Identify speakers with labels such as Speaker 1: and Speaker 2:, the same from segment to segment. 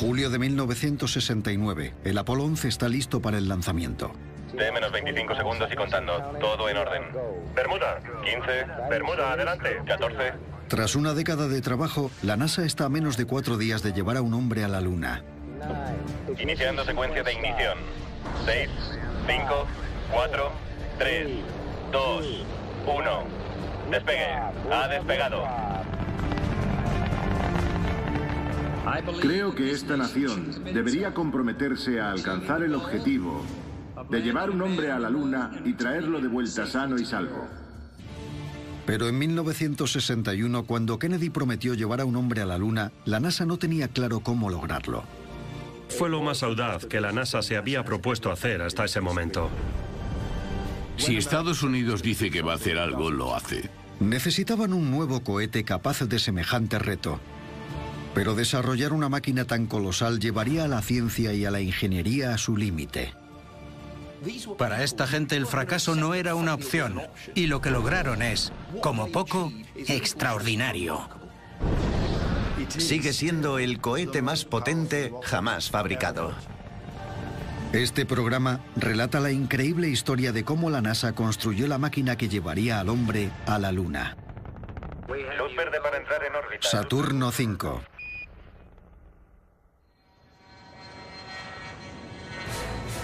Speaker 1: Julio de 1969. El Apolo 11 está listo para el lanzamiento.
Speaker 2: T-menos 25 segundos y contando. Todo en orden. Bermuda, 15. Bermuda, adelante. 14.
Speaker 1: Tras una década de trabajo, la NASA está a menos de 4 días de llevar a un hombre a la Luna.
Speaker 2: Iniciando secuencia de ignición. 6, 5, 4, 3, 2, 1. Despegue. Ha despegado.
Speaker 3: Creo que esta nación debería comprometerse a alcanzar el objetivo de llevar un hombre a la Luna y traerlo de vuelta sano y salvo.
Speaker 1: Pero en 1961, cuando Kennedy prometió llevar a un hombre a la Luna, la NASA no tenía claro cómo lograrlo.
Speaker 4: Fue lo más audaz que la NASA se había propuesto hacer hasta ese momento.
Speaker 5: Si Estados Unidos dice que va a hacer algo, lo hace.
Speaker 1: Necesitaban un nuevo cohete capaz de semejante reto. Pero desarrollar una máquina tan colosal llevaría a la ciencia y a la ingeniería a su límite.
Speaker 6: Para esta gente el fracaso no era una opción, y lo que lograron es, como poco, extraordinario.
Speaker 7: Sigue siendo el cohete más potente jamás fabricado.
Speaker 1: Este programa relata la increíble historia de cómo la NASA construyó la máquina que llevaría al hombre a la Luna.
Speaker 2: Luz verde para entrar en órbita.
Speaker 1: Saturno 5.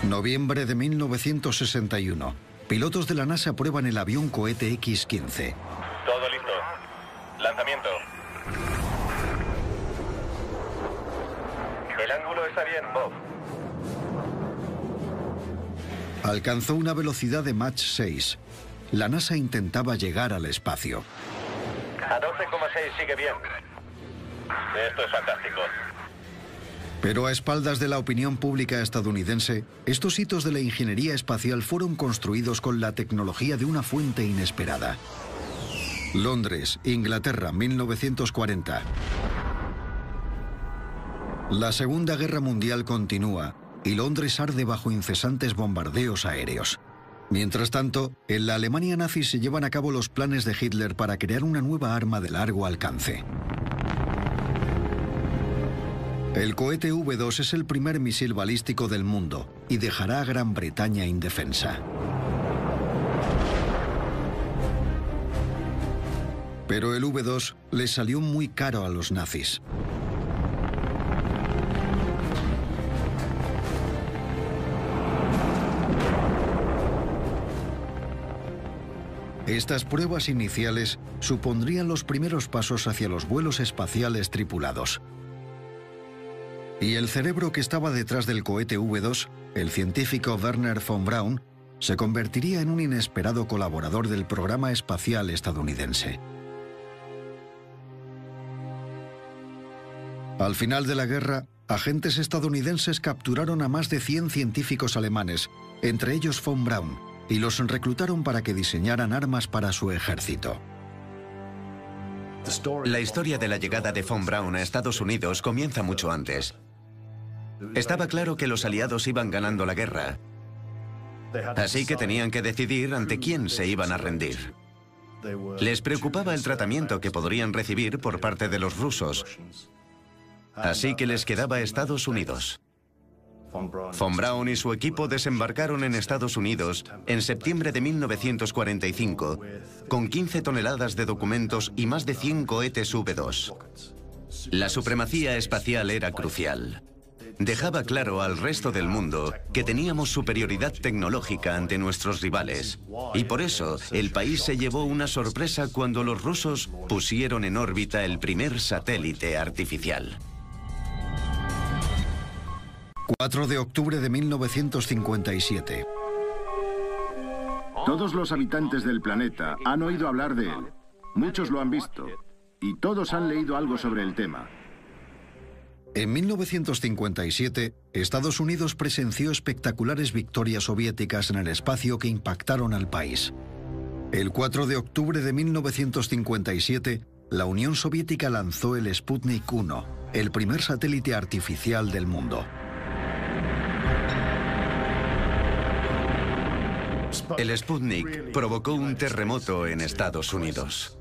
Speaker 1: Noviembre de 1961. Pilotos de la NASA prueban el avión cohete X-15.
Speaker 2: Todo listo. Lanzamiento. El ángulo está bien, Bob.
Speaker 1: Alcanzó una velocidad de Mach 6. La NASA intentaba llegar al espacio.
Speaker 2: A 12,6 sigue bien. Esto es fantástico.
Speaker 1: Pero a espaldas de la opinión pública estadounidense, estos hitos de la ingeniería espacial fueron construidos con la tecnología de una fuente inesperada. Londres, Inglaterra, 1940. La Segunda Guerra Mundial continúa y Londres arde bajo incesantes bombardeos aéreos. Mientras tanto, en la Alemania nazi se llevan a cabo los planes de Hitler para crear una nueva arma de largo alcance. El cohete V2 es el primer misil balístico del mundo y dejará a Gran Bretaña indefensa. Pero el V2 les salió muy caro a los nazis. Estas pruebas iniciales supondrían los primeros pasos hacia los vuelos espaciales tripulados. Y el cerebro que estaba detrás del cohete V2, el científico Wernher von Braun, se convertiría en un inesperado colaborador del programa espacial estadounidense. Al final de la guerra, agentes estadounidenses capturaron a más de 100 científicos alemanes, entre ellos von Braun, y los reclutaron para que diseñaran armas para su ejército.
Speaker 7: La historia de la llegada de von Braun a Estados Unidos comienza mucho antes. Estaba claro que los aliados iban ganando la guerra, así que tenían que decidir ante quién se iban a rendir. Les preocupaba el tratamiento que podrían recibir por parte de los rusos, así que les quedaba Estados Unidos. Von Braun y su equipo desembarcaron en Estados Unidos en septiembre de 1945 con 15 toneladas de documentos y más de 100 cohetes V2. La supremacía espacial era crucial. Dejaba claro al resto del mundo que teníamos superioridad tecnológica ante nuestros rivales. Y por eso, el país se llevó una sorpresa cuando los rusos pusieron en órbita el primer satélite artificial.
Speaker 1: 4 de octubre de 1957.
Speaker 3: Todos los habitantes del planeta han oído hablar de él. Muchos lo han visto. Y todos han leído algo sobre el tema.
Speaker 1: En 1957, Estados Unidos presenció espectaculares victorias soviéticas en el espacio que impactaron al país. El 4 de octubre de 1957, la Unión Soviética lanzó el Sputnik 1, el primer satélite artificial del mundo.
Speaker 7: El Sputnik provocó un terremoto en Estados Unidos.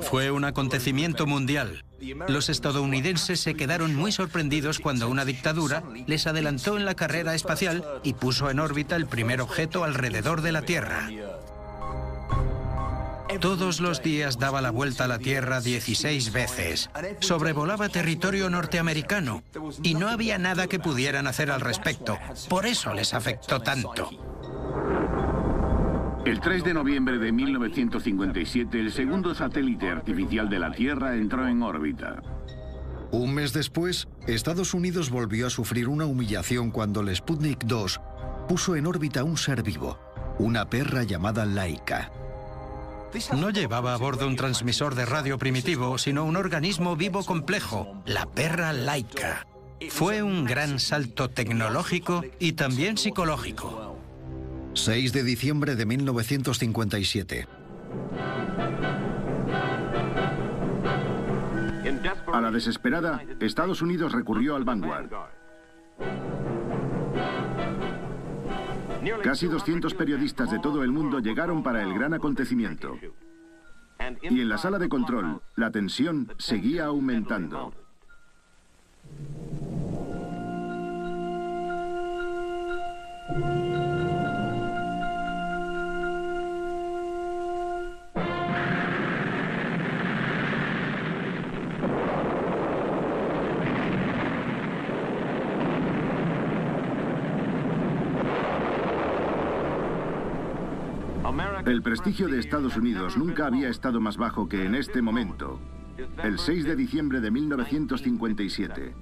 Speaker 6: Fue un acontecimiento mundial. Los estadounidenses se quedaron muy sorprendidos cuando una dictadura les adelantó en la carrera espacial y puso en órbita el primer objeto alrededor de la Tierra. Todos los días daba la vuelta a la Tierra 16 veces. Sobrevolaba territorio norteamericano y no había nada que pudieran hacer al respecto. Por eso les afectó tanto.
Speaker 8: El 3 de noviembre de 1957, el segundo satélite artificial de la Tierra entró en órbita.
Speaker 1: Un mes después, Estados Unidos volvió a sufrir una humillación cuando el Sputnik 2 puso en órbita un ser vivo, una perra llamada Laika.
Speaker 6: No llevaba a bordo un transmisor de radio primitivo, sino un organismo vivo complejo, la perra Laika. Fue un gran salto tecnológico y también psicológico.
Speaker 1: 6 de diciembre de 1957.
Speaker 3: A la desesperada, Estados Unidos recurrió al Vanguard. Casi 200 periodistas de todo el mundo llegaron para el gran acontecimiento. Y en la sala de control, la tensión seguía aumentando. El prestigio de Estados Unidos nunca había estado más bajo que en este momento, el 6 de diciembre de 1957.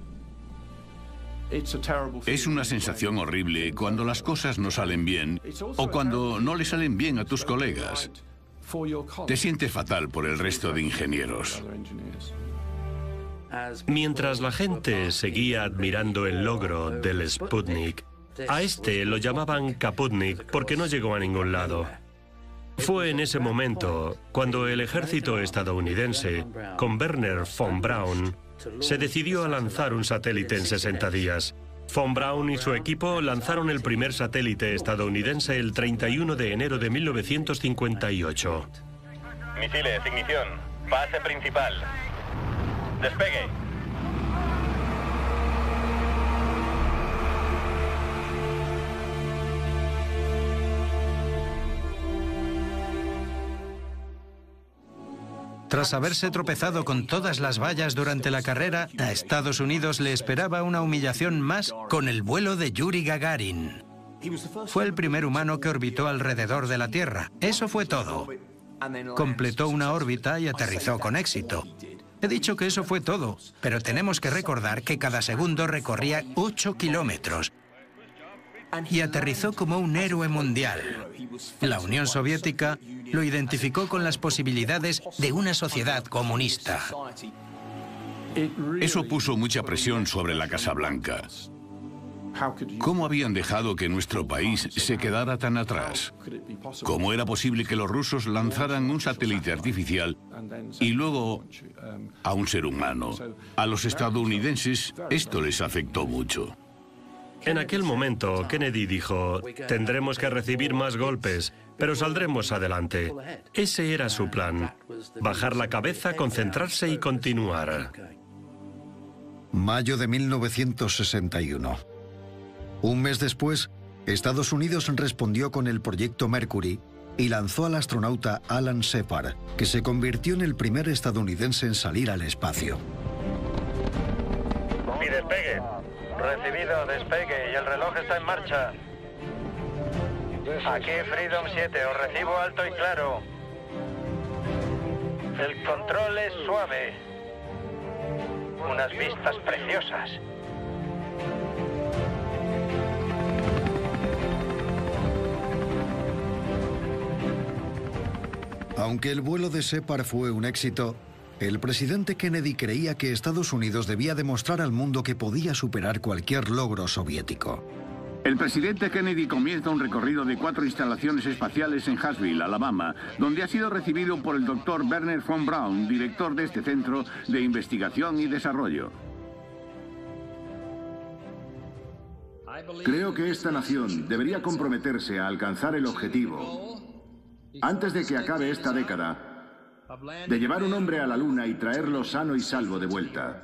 Speaker 5: Es una sensación horrible cuando las cosas no salen bien o cuando no le salen bien a tus colegas. Te sientes fatal por el resto de ingenieros.
Speaker 4: Mientras la gente seguía admirando el logro del Sputnik, a este lo llamaban Kaputnik porque no llegó a ningún lado. Fue en ese momento cuando el ejército estadounidense, con Wernher von Braun, se decidió a lanzar un satélite en 60 días. Von Braun y su equipo lanzaron el primer satélite estadounidense el 31 de enero de 1958.
Speaker 2: Misiles, ignición. Base principal. Despegue.
Speaker 6: Tras haberse tropezado con todas las vallas durante la carrera, a Estados Unidos le esperaba una humillación más con el vuelo de Yuri Gagarin. Fue el primer humano que orbitó alrededor de la Tierra. Eso fue todo. Completó una órbita y aterrizó con éxito. He dicho que eso fue todo, pero tenemos que recordar que cada segundo recorría 8 kilómetros. Y aterrizó como un héroe mundial. La Unión Soviética lo identificó con las posibilidades de una sociedad comunista.
Speaker 5: Eso puso mucha presión sobre la Casa Blanca. ¿Cómo habían dejado que nuestro país se quedara tan atrás? ¿Cómo era posible que los rusos lanzaran un satélite artificial y luego a un ser humano? A los estadounidenses esto les afectó mucho.
Speaker 4: En aquel momento, Kennedy dijo, tendremos que recibir más golpes, pero saldremos adelante. Ese era su plan, bajar la cabeza, concentrarse y continuar.
Speaker 1: Mayo de 1961. Un mes después, Estados Unidos respondió con el proyecto Mercury y lanzó al astronauta Alan Shepard, que se convirtió en el primer estadounidense en salir al espacio.
Speaker 2: Y despegue. Recibido, despegue y el reloj está en marcha. Aquí Freedom 7, os recibo alto y claro. El control es suave. Unas vistas preciosas.
Speaker 1: Aunque el vuelo de Shepard fue un éxito, el presidente Kennedy creía que Estados Unidos debía demostrar al mundo que podía superar cualquier logro soviético.
Speaker 8: El presidente Kennedy comienza un recorrido de 4 instalaciones espaciales en Huntsville, Alabama, donde ha sido recibido por el doctor Wernher von Braun, director de este centro de investigación y desarrollo.
Speaker 3: Creo que esta nación debería comprometerse a alcanzar el objetivo antes de que acabe esta década de llevar un hombre a la Luna y traerlo sano y salvo de vuelta.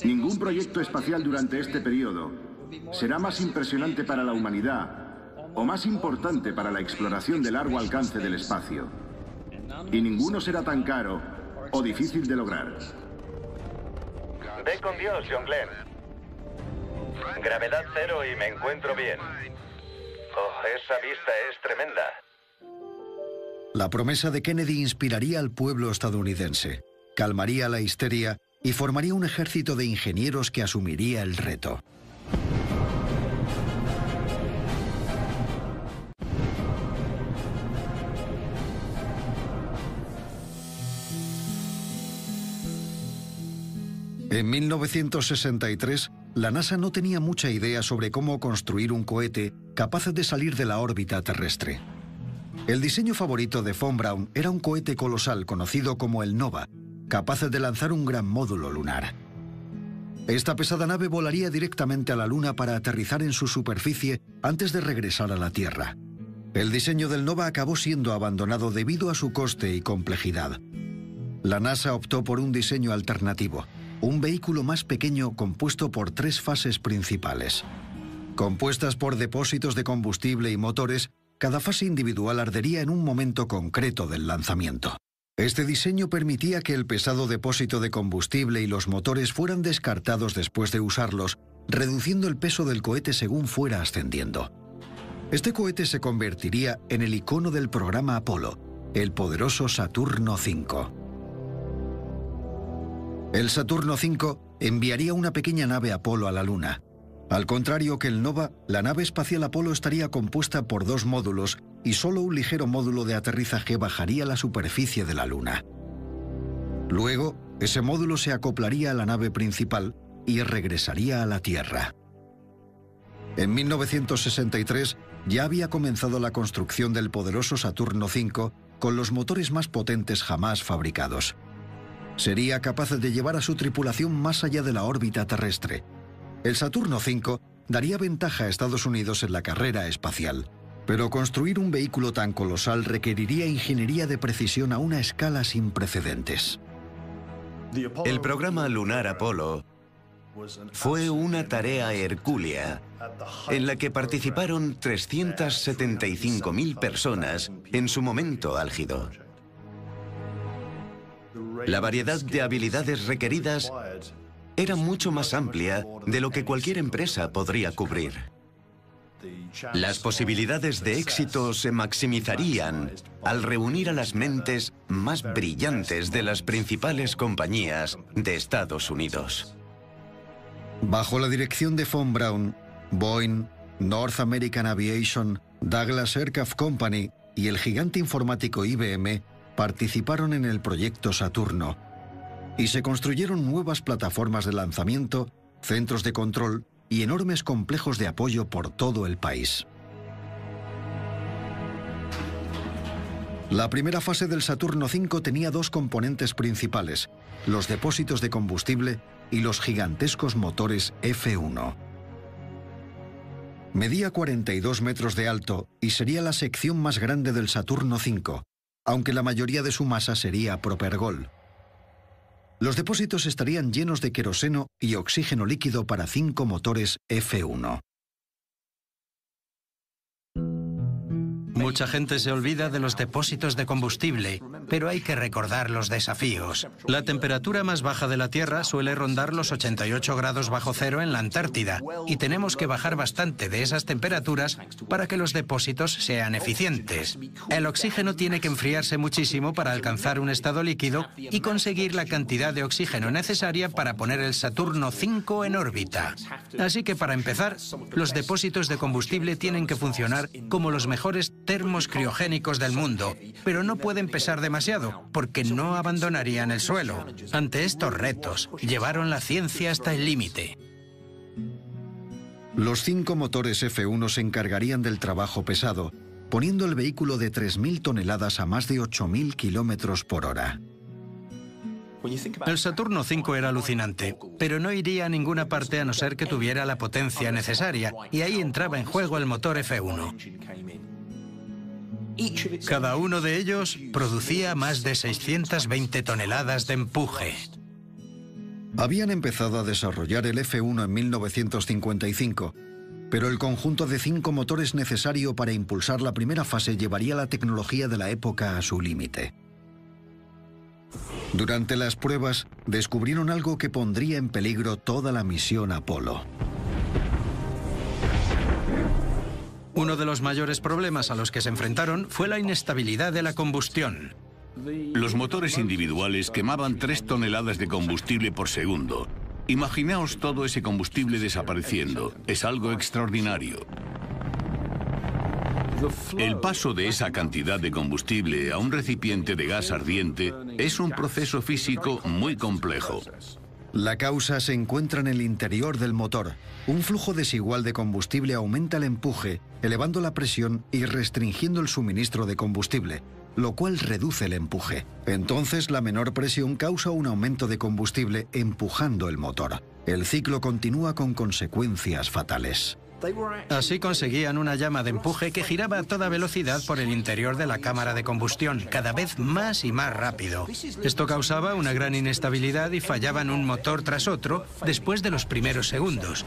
Speaker 3: Ningún proyecto espacial durante este periodo será más impresionante para la humanidad o más importante para la exploración de largo alcance del espacio. Y ninguno será tan caro o difícil de lograr.
Speaker 2: Ve con Dios, John Glenn. Gravedad cero y me encuentro bien. Oh, esa vista es tremenda.
Speaker 1: La promesa de Kennedy inspiraría al pueblo estadounidense, calmaría la histeria y formaría un ejército de ingenieros que asumiría el reto. En 1963, la NASA no tenía mucha idea sobre cómo construir un cohete capaz de salir de la órbita terrestre. El diseño favorito de Von Braun era un cohete colosal conocido como el Nova, capaz de lanzar un gran módulo lunar. Esta pesada nave volaría directamente a la Luna para aterrizar en su superficie antes de regresar a la Tierra. El diseño del Nova acabó siendo abandonado debido a su coste y complejidad. La NASA optó por un diseño alternativo, un vehículo más pequeño compuesto por 3 fases principales. Compuestas por depósitos de combustible y motores, cada fase individual ardería en un momento concreto del lanzamiento. Este diseño permitía que el pesado depósito de combustible y los motores fueran descartados después de usarlos, reduciendo el peso del cohete según fuera ascendiendo. Este cohete se convertiría en el icono del programa Apolo, el poderoso Saturno V. El Saturno V enviaría una pequeña nave Apolo a la Luna. Al contrario que el Nova, la nave espacial Apolo estaría compuesta por 2 módulos y solo un ligero módulo de aterrizaje bajaría a la superficie de la Luna. Luego, ese módulo se acoplaría a la nave principal y regresaría a la Tierra. En 1963 ya había comenzado la construcción del poderoso Saturno V con los motores más potentes jamás fabricados. Sería capaz de llevar a su tripulación más allá de la órbita terrestre. El Saturno V daría ventaja a Estados Unidos en la carrera espacial, pero construir un vehículo tan colosal requeriría ingeniería de precisión a una escala sin precedentes.
Speaker 7: El programa lunar Apolo fue una tarea hercúlea en la que participaron 375.000 personas en su momento álgido. La variedad de habilidades requeridas era mucho más amplia de lo que cualquier empresa podría cubrir. Las posibilidades de éxito se maximizarían al reunir a las mentes más brillantes de las principales compañías de Estados Unidos.
Speaker 1: Bajo la dirección de Von Braun, Boeing, North American Aviation, Douglas Aircraft Company y el gigante informático IBM participaron en el proyecto Saturno y se construyeron nuevas plataformas de lanzamiento, centros de control y enormes complejos de apoyo por todo el país. La primera fase del Saturno V tenía 2 componentes principales, los depósitos de combustible y los gigantescos motores F1. Medía 42 metros de alto y sería la sección más grande del Saturno V, aunque la mayoría de su masa sería propergol. Los depósitos estarían llenos de queroseno y oxígeno líquido para 5 motores F1.
Speaker 6: Mucha gente se olvida de los depósitos de combustible, pero hay que recordar los desafíos. La temperatura más baja de la Tierra suele rondar los 88 grados bajo cero en la Antártida, y tenemos que bajar bastante de esas temperaturas para que los depósitos sean eficientes. El oxígeno tiene que enfriarse muchísimo para alcanzar un estado líquido y conseguir la cantidad de oxígeno necesaria para poner el Saturno V en órbita. Así que para empezar, los depósitos de combustible tienen que funcionar como los mejores termos criogénicos del mundo, pero no pueden pesar demasiado, porque no abandonarían el suelo. Ante estos retos, llevaron la ciencia hasta el límite.
Speaker 1: Los 5 motores F1 se encargarían del trabajo pesado, poniendo el vehículo de 3.000 toneladas a más de 8.000 kilómetros por hora.
Speaker 6: El Saturno V era alucinante, pero no iría a ninguna parte a no ser que tuviera la potencia necesaria, y ahí entraba en juego el motor F1. Cada uno de ellos producía más de 620 toneladas de empuje.
Speaker 1: Habían empezado a desarrollar el F1 en 1955, pero el conjunto de 5 motores necesario para impulsar la primera fase llevaría la tecnología de la época a su límite. Durante las pruebas, descubrieron algo que pondría en peligro toda la misión Apolo.
Speaker 6: Uno de los mayores problemas a los que se enfrentaron fue la inestabilidad de la combustión.
Speaker 5: Los motores individuales quemaban 3 toneladas de combustible por segundo. Imaginaos todo ese combustible desapareciendo. Es algo extraordinario. El paso de esa cantidad de combustible a un recipiente de gas ardiente es un proceso físico muy complejo.
Speaker 1: La causa se encuentra en el interior del motor. Un flujo desigual de combustible aumenta el empuje, elevando la presión y restringiendo el suministro de combustible, lo cual reduce el empuje. Entonces, la menor presión causa un aumento de combustible empujando el motor. El ciclo continúa con consecuencias fatales.
Speaker 6: Así conseguían una llama de empuje que giraba a toda velocidad por el interior de la cámara de combustión, cada vez más y más rápido. Esto causaba una gran inestabilidad y fallaban un motor tras otro después de los primeros segundos.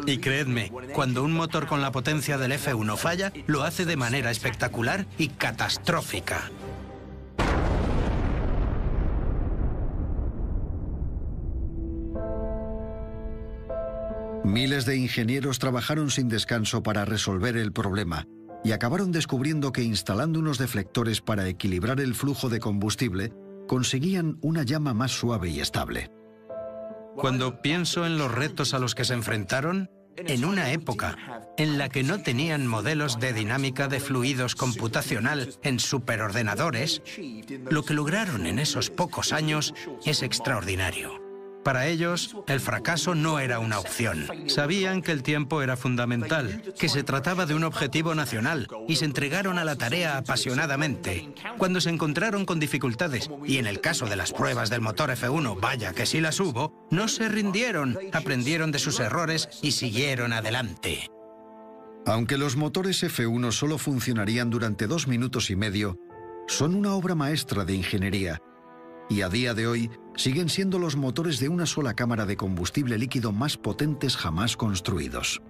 Speaker 6: Y creedme, cuando un motor con la potencia del F1 falla, lo hace de manera espectacular y catastrófica.
Speaker 1: Miles de ingenieros trabajaron sin descanso para resolver el problema y acabaron descubriendo que instalando unos deflectores para equilibrar el flujo de combustible, conseguían una llama más suave y estable.
Speaker 6: Cuando pienso en los retos a los que se enfrentaron, en una época en la que no tenían modelos de dinámica de fluidos computacional en superordenadores, lo que lograron en esos pocos años es extraordinario. Para ellos, el fracaso no era una opción. Sabían que el tiempo era fundamental, que se trataba de un objetivo nacional, y se entregaron a la tarea apasionadamente. Cuando se encontraron con dificultades, y en el caso de las pruebas del motor F1, vaya que sí las hubo, no se rindieron, aprendieron de sus errores y siguieron adelante.
Speaker 1: Aunque los motores F1 solo funcionarían durante 2 minutos y medio, son una obra maestra de ingeniería. Y a día de hoy siguen siendo los motores de una sola cámara de combustible líquido más potentes jamás construidos.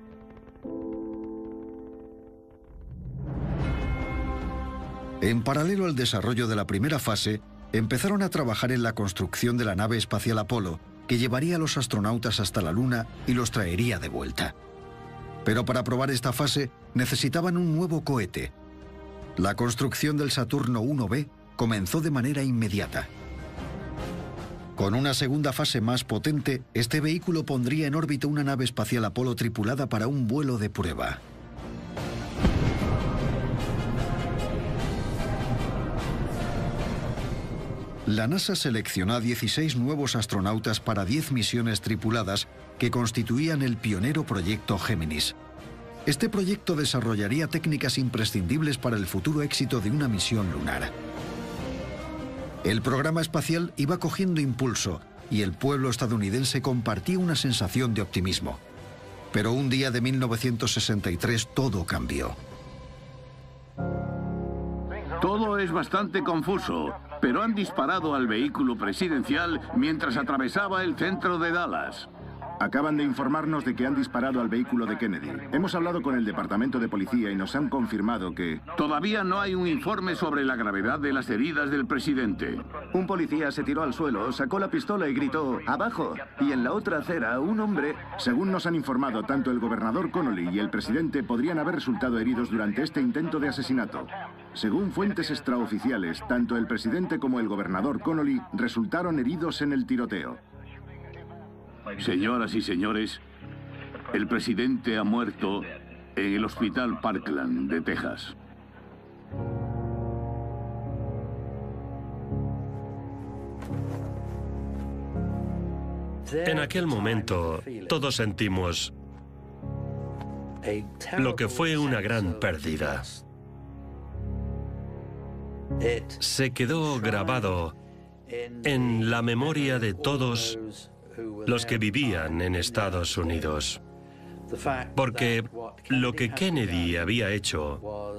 Speaker 1: En paralelo al desarrollo de la primera fase, empezaron a trabajar en la construcción de la nave espacial Apolo, que llevaría a los astronautas hasta la Luna y los traería de vuelta. Pero para probar esta fase necesitaban un nuevo cohete. La construcción del Saturno 1B comenzó de manera inmediata. Con una segunda fase más potente, este vehículo pondría en órbita una nave espacial Apolo tripulada para un vuelo de prueba. La NASA seleccionó a 16 nuevos astronautas para 10 misiones tripuladas que constituían el pionero proyecto Géminis. Este proyecto desarrollaría técnicas imprescindibles para el futuro éxito de una misión lunar. El programa espacial iba cogiendo impulso y el pueblo estadounidense compartía una sensación de optimismo. Pero un día de 1963 todo cambió.
Speaker 8: Todo es bastante confuso, pero han disparado al vehículo presidencial mientras atravesaba el centro de Dallas.
Speaker 3: Acaban de informarnos de que han disparado al vehículo de Kennedy. Hemos hablado con el departamento de policía y nos han confirmado que...
Speaker 8: Todavía no hay un informe sobre la gravedad de las heridas del presidente.
Speaker 9: Un policía se tiró al suelo, sacó la pistola y gritó ¡abajo! Y en la otra acera un hombre...
Speaker 3: Según nos han informado, tanto el gobernador Connolly y el presidente podrían haber resultado heridos durante este intento de asesinato. Según fuentes extraoficiales, tanto el presidente como el gobernador Connolly resultaron heridos en el tiroteo.
Speaker 8: Señoras y señores, el presidente ha muerto en el Hospital Parkland de Texas.
Speaker 4: En aquel momento, todos sentimos lo que fue una gran pérdida. Se quedó grabado en la memoria de todos los que vivían en Estados Unidos. Porque lo que Kennedy había hecho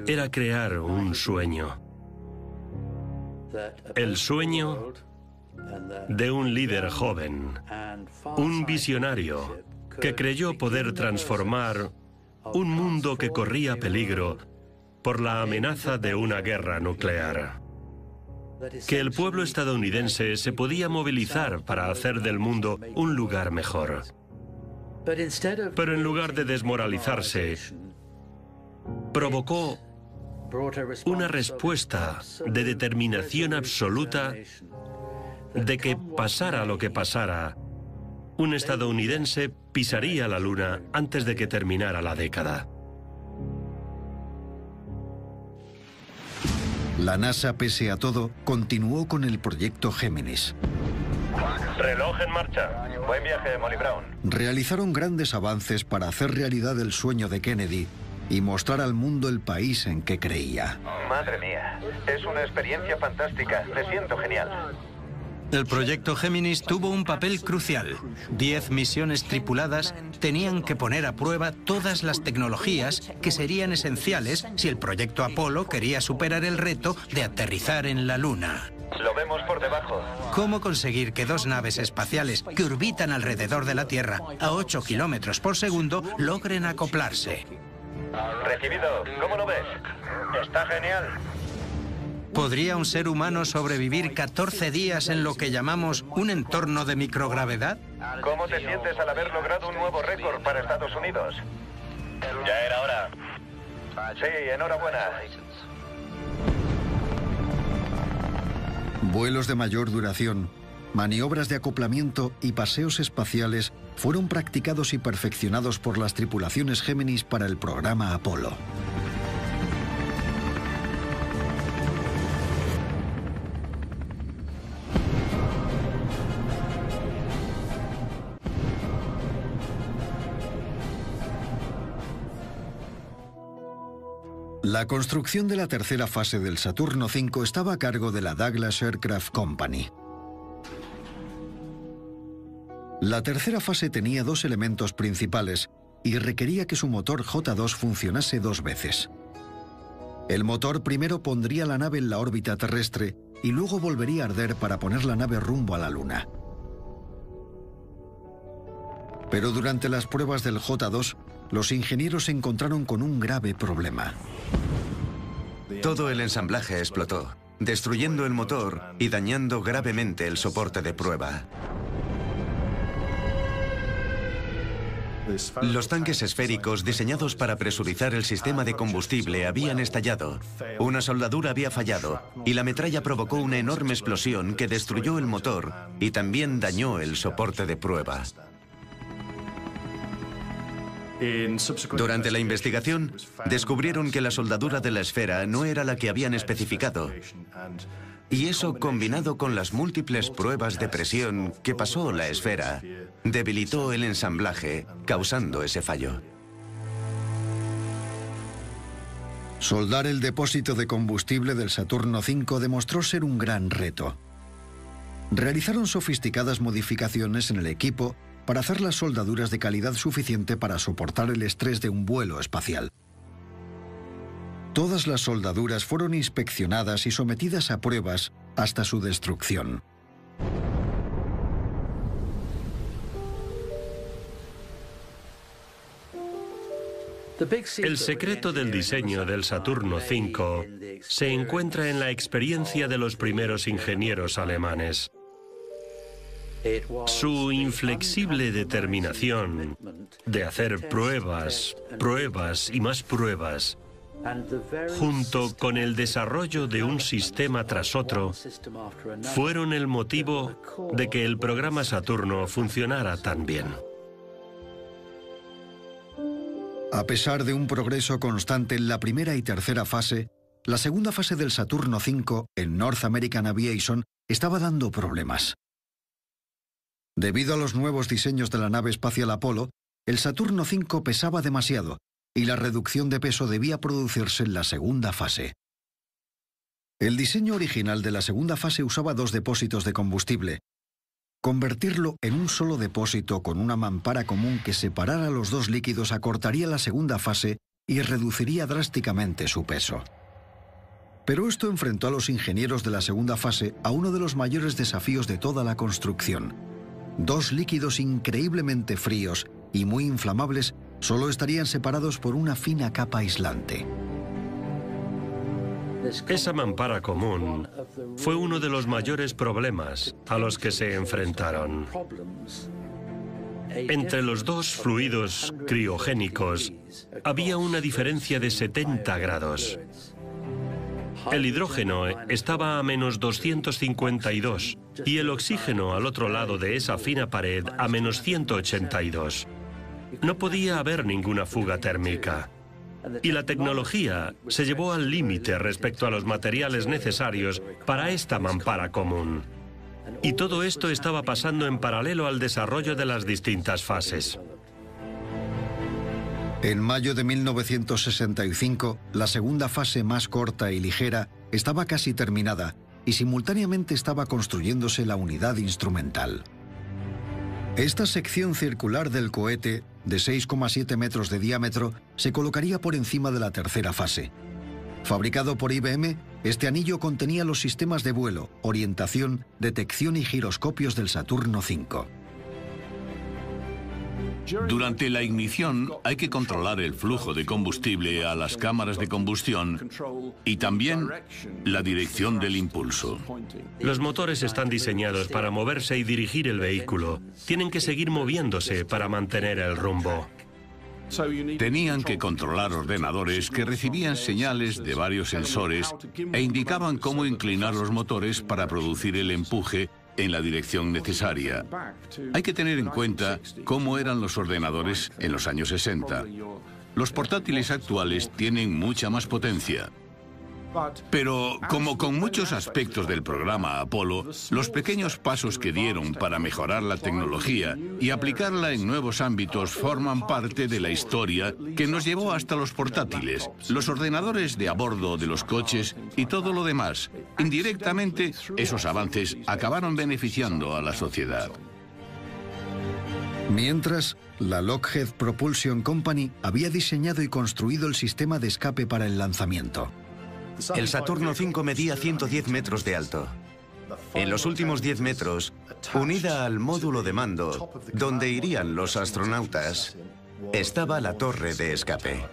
Speaker 4: era crear un sueño. El sueño de un líder joven, un visionario que creyó poder transformar un mundo que corría peligro por la amenaza de una guerra nuclear. Que el pueblo estadounidense se podía movilizar para hacer del mundo un lugar mejor. Pero en lugar de desmoralizarse, provocó una respuesta de determinación absoluta de que pasara lo que pasara, un estadounidense pisaría la Luna antes de que terminara la década.
Speaker 1: La NASA, pese a todo, continuó con el proyecto Géminis.
Speaker 2: Reloj en marcha. Buen viaje, Molly Brown.
Speaker 1: Realizaron grandes avances para hacer realidad el sueño de Kennedy y mostrar al mundo el país en que creía.
Speaker 2: Madre mía, es una experiencia fantástica. Me siento genial.
Speaker 6: El proyecto Géminis tuvo un papel crucial. 10 misiones tripuladas tenían que poner a prueba todas las tecnologías que serían esenciales si el proyecto Apolo quería superar el reto de aterrizar en la Luna.
Speaker 2: Lo vemos por debajo.
Speaker 6: ¿Cómo conseguir que dos naves espaciales que orbitan alrededor de la Tierra a 8 kilómetros por segundo logren acoplarse?
Speaker 2: Recibido. ¿Cómo lo ves? Está genial.
Speaker 6: ¿Podría un ser humano sobrevivir 14 días en lo que llamamos un entorno de microgravedad?
Speaker 2: ¿Cómo te sientes al haber logrado un nuevo récord para Estados Unidos? Ya era hora. Sí, enhorabuena.
Speaker 1: Vuelos de mayor duración, maniobras de acoplamiento y paseos espaciales fueron practicados y perfeccionados por las tripulaciones Géminis para el programa Apolo. La construcción de la tercera fase del Saturno V estaba a cargo de la Douglas Aircraft Company. La tercera fase tenía dos elementos principales y requería que su motor J2 funcionase dos veces. El motor primero pondría la nave en la órbita terrestre y luego volvería a arder para poner la nave rumbo a la Luna. Pero durante las pruebas del J2, los ingenieros se encontraron con un grave problema.
Speaker 7: Todo el ensamblaje explotó, destruyendo el motor y dañando gravemente el soporte de prueba. Los tanques esféricos diseñados para presurizar el sistema de combustible habían estallado. Una soldadura había fallado y la metralla provocó una enorme explosión que destruyó el motor y también dañó el soporte de prueba. Durante la investigación, descubrieron que la soldadura de la esfera no era la que habían especificado. Y eso, combinado con las múltiples pruebas de presión que pasó la esfera, debilitó el ensamblaje, causando ese fallo.
Speaker 1: Soldar el depósito de combustible del Saturno V demostró ser un gran reto. Realizaron sofisticadas modificaciones en el equipo para hacer las soldaduras de calidad suficiente para soportar el estrés de un vuelo espacial. Todas las soldaduras fueron inspeccionadas y sometidas a pruebas hasta su destrucción.
Speaker 4: El secreto del diseño del Saturno V se encuentra en la experiencia de los primeros ingenieros alemanes. Su inflexible determinación de hacer pruebas, pruebas y más pruebas, junto con el desarrollo de un sistema tras otro, fueron el motivo de que el programa Saturno funcionara tan bien.
Speaker 1: A pesar de un progreso constante en la primera y tercera fase, la segunda fase del Saturno V en North American Aviation estaba dando problemas. Debido a los nuevos diseños de la nave espacial Apolo, el Saturno V pesaba demasiado y la reducción de peso debía producirse en la segunda fase. El diseño original de la segunda fase usaba dos depósitos de combustible, Convertirlo en un solo depósito con una mampara común que separara los dos líquidos acortaría la segunda fase y reduciría drásticamente su peso. Pero esto enfrentó a los ingenieros de la segunda fase a uno de los mayores desafíos de toda la construcción. Dos líquidos increíblemente fríos y muy inflamables solo estarían separados por una fina capa aislante.
Speaker 4: Esa mampara común fue uno de los mayores problemas a los que se enfrentaron. Entre los dos fluidos criogénicos había una diferencia de 70 grados. El hidrógeno estaba a menos 252 y el oxígeno al otro lado de esa fina pared a menos 182. No podía haber ninguna fuga térmica. Y la tecnología se llevó al límite respecto a los materiales necesarios para esta mampara común. Y todo esto estaba pasando en paralelo al desarrollo de las distintas fases.
Speaker 1: En mayo de 1965, la segunda fase más corta y ligera estaba casi terminada y simultáneamente estaba construyéndose la unidad instrumental. Esta sección circular del cohete, de 6,7 metros de diámetro, se colocaría por encima de la tercera fase. Fabricado por IBM, este anillo contenía los sistemas de vuelo, orientación, detección y giroscopios del Saturno V.
Speaker 5: Durante la ignición hay que controlar el flujo de combustible a las cámaras de combustión y también la dirección del impulso.
Speaker 4: Los motores están diseñados para moverse y dirigir el vehículo. Tienen que seguir moviéndose para mantener el rumbo.
Speaker 5: Tenían que controlar ordenadores que recibían señales de varios sensores e indicaban cómo inclinar los motores para producir el empuje en la dirección necesaria. Hay que tener en cuenta cómo eran los ordenadores en los años 60. Los portátiles actuales tienen mucha más potencia. Pero, como con muchos aspectos del programa Apolo, los pequeños pasos que dieron para mejorar la tecnología y aplicarla en nuevos ámbitos forman parte de la historia que nos llevó hasta los portátiles, los ordenadores de a bordo de los coches y todo lo demás. Indirectamente, esos avances acabaron beneficiando a la sociedad.
Speaker 1: Mientras, la Lockheed Propulsion Company había diseñado y construido el sistema de escape para el lanzamiento.
Speaker 7: El Saturno V medía 110 metros de alto. En los últimos 10 metros, unida al módulo de mando, donde irían los astronautas, estaba la torre de escape.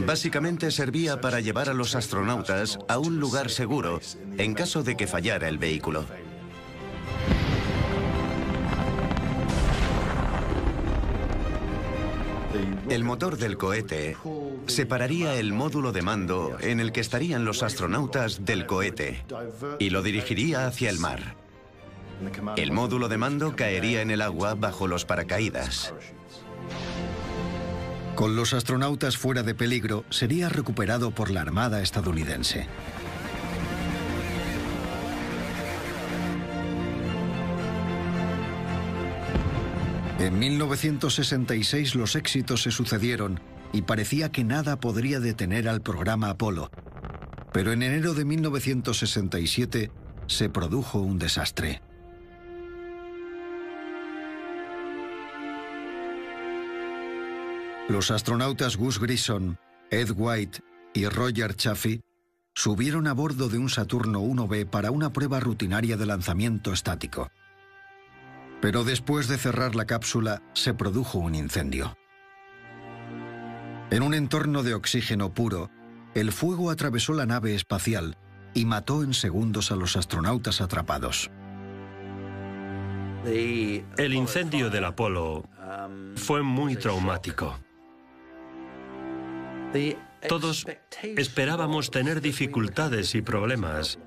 Speaker 7: Básicamente servía para llevar a los astronautas a un lugar seguro en caso de que fallara el vehículo. El motor del cohete separaría el módulo de mando en el que estarían los astronautas del cohete y lo dirigiría hacia el mar. El módulo de mando caería en el agua bajo los paracaídas.
Speaker 1: Con los astronautas fuera de peligro, sería recuperado por la Armada estadounidense. En 1966 los éxitos se sucedieron y parecía que nada podría detener al programa Apolo. Pero en enero de 1967 se produjo un desastre. Los astronautas Gus Grissom, Ed White y Roger Chaffee subieron a bordo de un Saturno 1B para una prueba rutinaria de lanzamiento estático. Pero después de cerrar la cápsula, se produjo un incendio. En un entorno de oxígeno puro, el fuego atravesó la nave espacial y mató en segundos a los astronautas atrapados.
Speaker 4: El incendio del Apolo fue muy traumático. Todos esperábamos tener dificultades y problemas,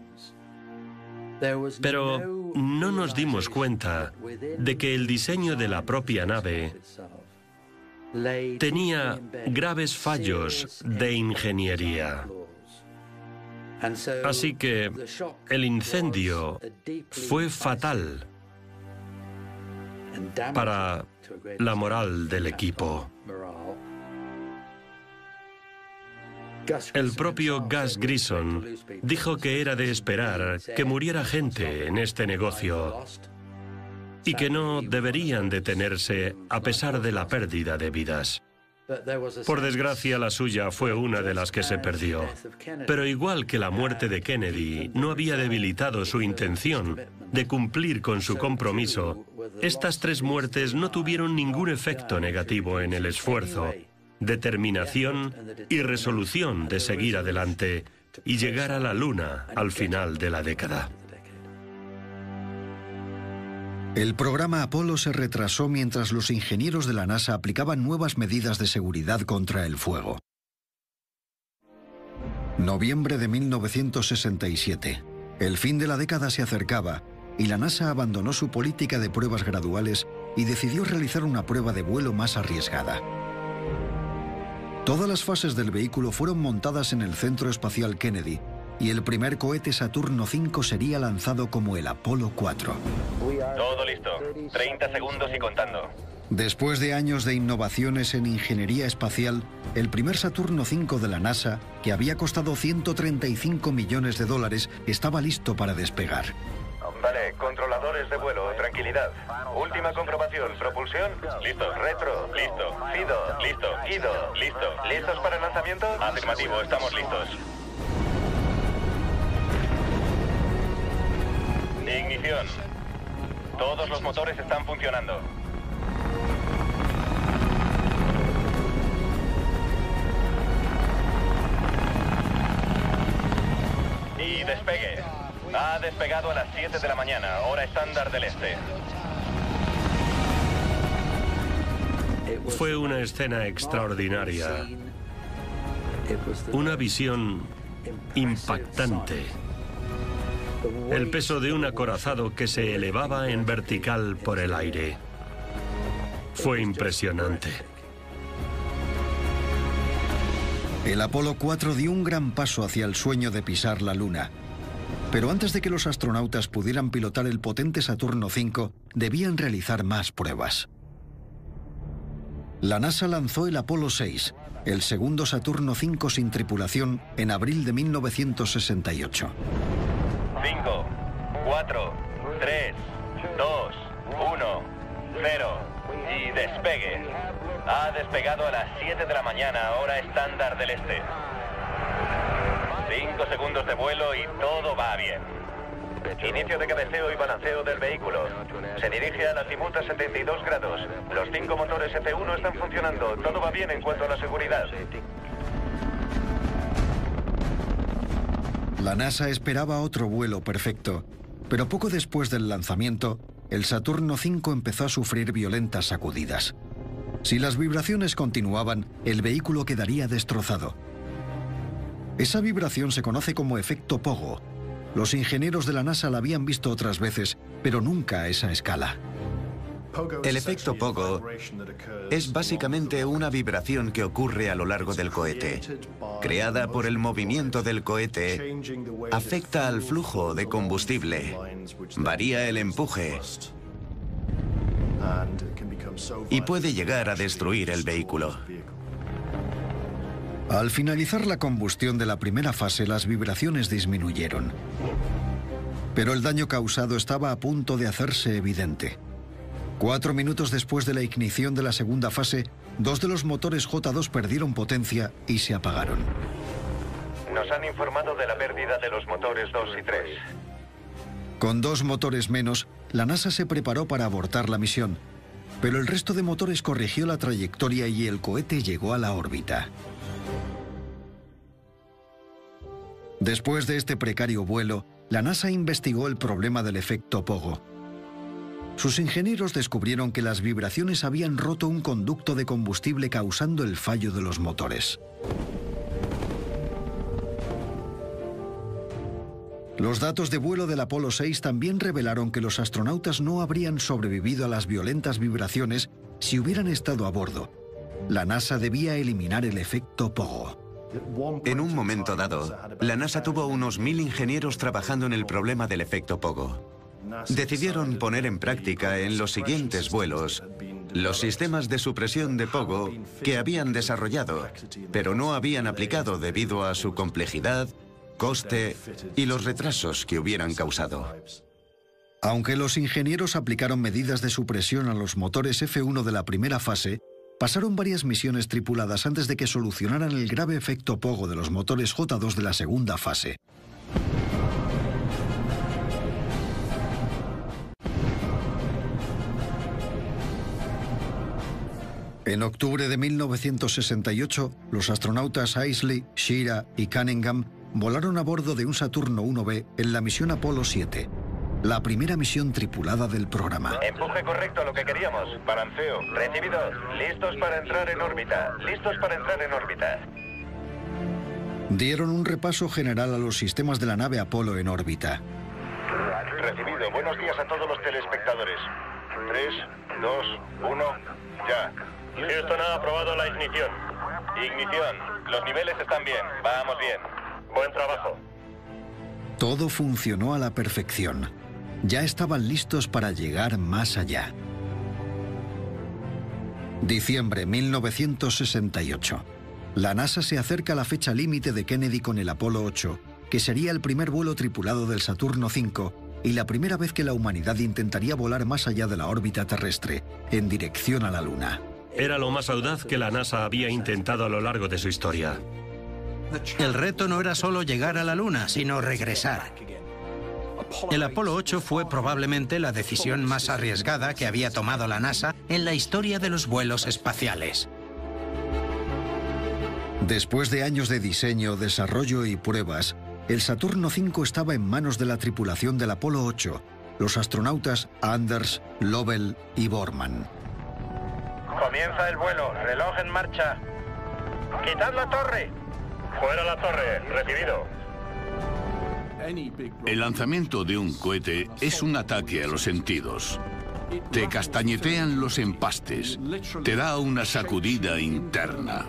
Speaker 4: pero no nos dimos cuenta de que el diseño de la propia nave tenía graves fallos de ingeniería. Así que el incendio fue fatal para la moral del equipo. El propio Gus Grissom dijo que era de esperar que muriera gente en este negocio y que no deberían detenerse a pesar de la pérdida de vidas. Por desgracia, la suya fue una de las que se perdió. Pero igual que la muerte de Kennedy no había debilitado su intención de cumplir con su compromiso, estas 3 muertes no tuvieron ningún efecto negativo en el esfuerzo, determinación y resolución de seguir adelante y llegar a la Luna al final de la década.
Speaker 1: El programa Apolo se retrasó mientras los ingenieros de la NASA aplicaban nuevas medidas de seguridad contra el fuego. Noviembre de 1967. El fin de la década se acercaba y la NASA abandonó su política de pruebas graduales y decidió realizar una prueba de vuelo más arriesgada. Todas las fases del vehículo fueron montadas en el Centro Espacial Kennedy y el primer cohete Saturno V sería lanzado como el Apolo 4.
Speaker 2: Todo listo. 30 segundos y contando.
Speaker 1: Después de años de innovaciones en ingeniería espacial, el primer Saturno V de la NASA, que había costado $135 millones, estaba listo para despegar.
Speaker 2: Vale, controladores de vuelo, tranquilidad. Última comprobación, propulsión, listo, retro, listo, FIDO, listo, IDO, listo. ¿Listos para el lanzamiento? Afirmativo, estamos listos. Ignición. Todos los motores están funcionando. Y despegue. Ha despegado a las 7 de la mañana, hora estándar del este.
Speaker 4: Fue una escena extraordinaria. Una visión impactante. El peso de un acorazado que se elevaba en vertical por el aire. Fue impresionante.
Speaker 1: El Apolo 4 dio un gran paso hacia el sueño de pisar la Luna. Pero antes de que los astronautas pudieran pilotar el potente Saturno V, debían realizar más pruebas. La NASA lanzó el Apolo 6, el segundo Saturno V sin tripulación, en abril de 1968.
Speaker 2: 5, 4, 3, 2, 1, 0. Y despegue. Ha despegado a las 7 de la mañana, hora estándar del este. 5 segundos de vuelo y todo va bien. Inicio de cabeceo y balanceo del vehículo. Se dirige al azimut a 72 grados. Los 5 motores F1 están funcionando. Todo va bien en cuanto a la seguridad.
Speaker 1: La NASA esperaba otro vuelo perfecto, pero poco después del lanzamiento, el Saturno V empezó a sufrir violentas sacudidas. Si las vibraciones continuaban, el vehículo quedaría destrozado. Esa vibración se conoce como efecto Pogo. Los ingenieros de la NASA la habían visto otras veces, pero nunca a esa escala.
Speaker 7: El efecto Pogo es básicamente una vibración que ocurre a lo largo del cohete. Creada por el movimiento del cohete, afecta al flujo de combustible, varía el empuje y puede llegar a destruir el vehículo.
Speaker 1: Al finalizar la combustión de la primera fase, las vibraciones disminuyeron. Pero el daño causado estaba a punto de hacerse evidente. 4 minutos después de la ignición de la segunda fase, 2 de los motores J2 perdieron potencia y se apagaron.
Speaker 2: Nos han informado de la pérdida de los motores 2 y 3.
Speaker 1: Con 2 motores menos, la NASA se preparó para abortar la misión, pero el resto de motores corrigió la trayectoria y el cohete llegó a la órbita. Después de este precario vuelo, la NASA investigó el problema del efecto Pogo. Sus ingenieros descubrieron que las vibraciones habían roto un conducto de combustible causando el fallo de los motores. Los datos de vuelo del Apolo 6 también revelaron que los astronautas no habrían sobrevivido a las violentas vibraciones si hubieran estado a bordo. La NASA debía eliminar el efecto Pogo.
Speaker 7: En un momento dado, la NASA tuvo unos 1000 ingenieros trabajando en el problema del efecto Pogo. Decidieron poner en práctica en los siguientes vuelos Los sistemas de supresión de pogo que habían desarrollado, pero no habían aplicado debido a su complejidad, coste y los retrasos que hubieran causado.
Speaker 1: Aunque los ingenieros aplicaron medidas de supresión a los motores F1 de la primera fase, pasaron varias misiones tripuladas antes de que solucionaran el grave efecto pogo de los motores J2 de la segunda fase. En octubre de 1968, los astronautas Isley, Shira y Cunningham volaron a bordo de un Saturno 1B en la misión Apolo 7, la primera misión tripulada del programa.
Speaker 2: Empuje correcto a lo que queríamos. Balanceo. Recibido. Listos para entrar en órbita. Listos para entrar en órbita.
Speaker 1: Dieron un repaso general a los sistemas de la nave Apolo en órbita.
Speaker 2: Recibido. Buenos días a todos los telespectadores. 3, 2, 1, ya. Houston ha aprobado la ignición. Ignición. Los niveles están bien. Vamos bien. Buen trabajo.
Speaker 1: Todo funcionó a la perfección. Ya estaban listos para llegar más allá. Diciembre 1968. La NASA se acerca a la fecha límite de Kennedy con el Apolo 8, que sería el primer vuelo tripulado del Saturno V y la primera vez que la humanidad intentaría volar más allá de la órbita terrestre, en dirección a la Luna.
Speaker 4: Era lo más audaz que la NASA había intentado a lo largo de su historia.
Speaker 6: El reto no era solo llegar a la Luna, sino regresar. El Apolo 8 fue probablemente la decisión más arriesgada que había tomado la NASA en la historia de los vuelos espaciales.
Speaker 1: Después de años de diseño, desarrollo y pruebas, el Saturno V estaba en manos de la tripulación del Apolo 8, los astronautas Anders, Lovell y Borman.
Speaker 2: Comienza el vuelo. Reloj en marcha. ¡Quitad la torre! Fuera la torre. Recibido.
Speaker 5: El lanzamiento de un cohete es un ataque a los sentidos. Te castañetean los empastes. Te da una sacudida interna.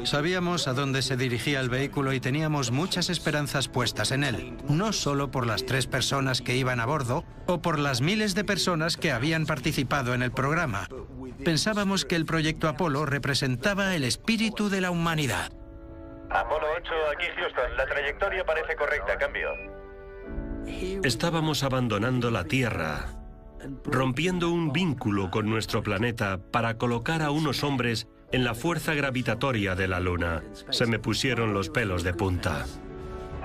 Speaker 6: Sabíamos a dónde se dirigía el vehículo y teníamos muchas esperanzas puestas en él, no solo por las 3 personas que iban a bordo o por las miles de personas que habían participado en el programa. Pensábamos que el proyecto Apolo representaba el espíritu de la humanidad.
Speaker 2: Apolo 8, aquí Houston. La trayectoria parece correcta. Cambio.
Speaker 4: Estábamos abandonando la Tierra, rompiendo un vínculo con nuestro planeta para colocar a unos hombres en la fuerza gravitatoria de la Luna. Se me pusieron los pelos de punta.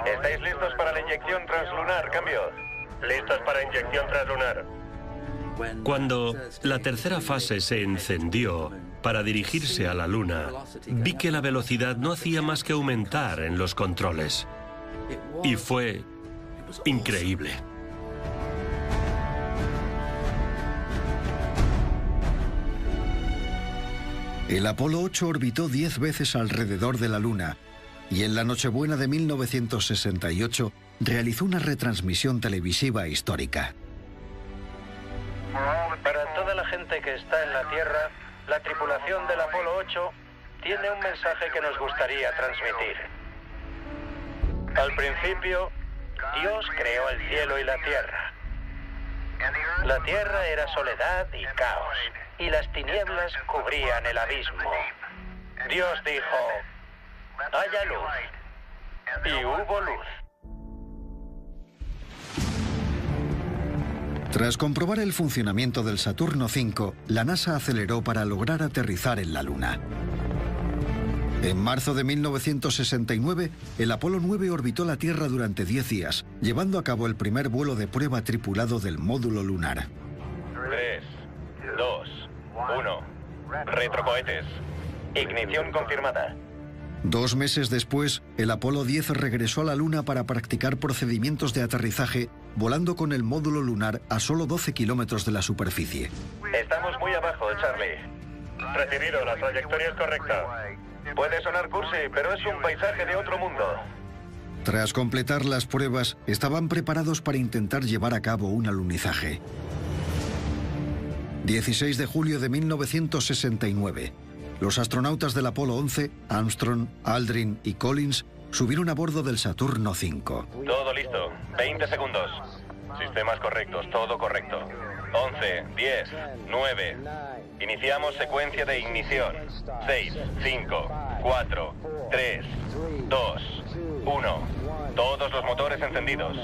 Speaker 2: ¿Estáis listos para la inyección translunar? Cambio. Listos para inyección translunar.
Speaker 4: Cuando la tercera fase se encendió para dirigirse a la Luna, vi que la velocidad no hacía más que aumentar en los controles. Y fue increíble.
Speaker 1: El Apolo 8 orbitó 10 veces alrededor de la Luna y en la Nochebuena de 1968 realizó una retransmisión televisiva histórica.
Speaker 10: Para toda la gente que está en la Tierra, la tripulación del Apolo 8 tiene un mensaje que nos gustaría transmitir. Al principio, Dios creó el cielo y la tierra. La tierra era soledad y caos, y las tinieblas cubrían el abismo. Dios dijo, haya luz, y hubo luz.
Speaker 1: Tras comprobar el funcionamiento del Saturno V, la NASA aceleró para lograr aterrizar en la Luna. En marzo de 1969, el Apolo 9 orbitó la Tierra durante 10 días, llevando a cabo el primer vuelo de prueba tripulado del módulo lunar.
Speaker 2: 3, 2, 1. Retrocohetes. Ignición confirmada.
Speaker 1: 2 meses después, el Apolo 10 regresó a la Luna para practicar procedimientos de aterrizaje, volando con el módulo lunar a solo 12 kilómetros de la superficie.
Speaker 2: Estamos muy abajo, Charlie. Recibido, la trayectoria es correcta. Puede sonar cursi, pero es un paisaje de otro mundo.
Speaker 1: Tras completar las pruebas, estaban preparados para intentar llevar a cabo un alunizaje. 16 de julio de 1969. Los astronautas del Apolo 11, Armstrong, Aldrin y Collins, subieron a bordo del Saturno V.
Speaker 2: Todo listo. 20 segundos. Sistemas correctos, todo correcto. 11, 10, 9. Iniciamos secuencia de ignición. 6, 5, 4, 3, 2, 1. Todos los motores encendidos.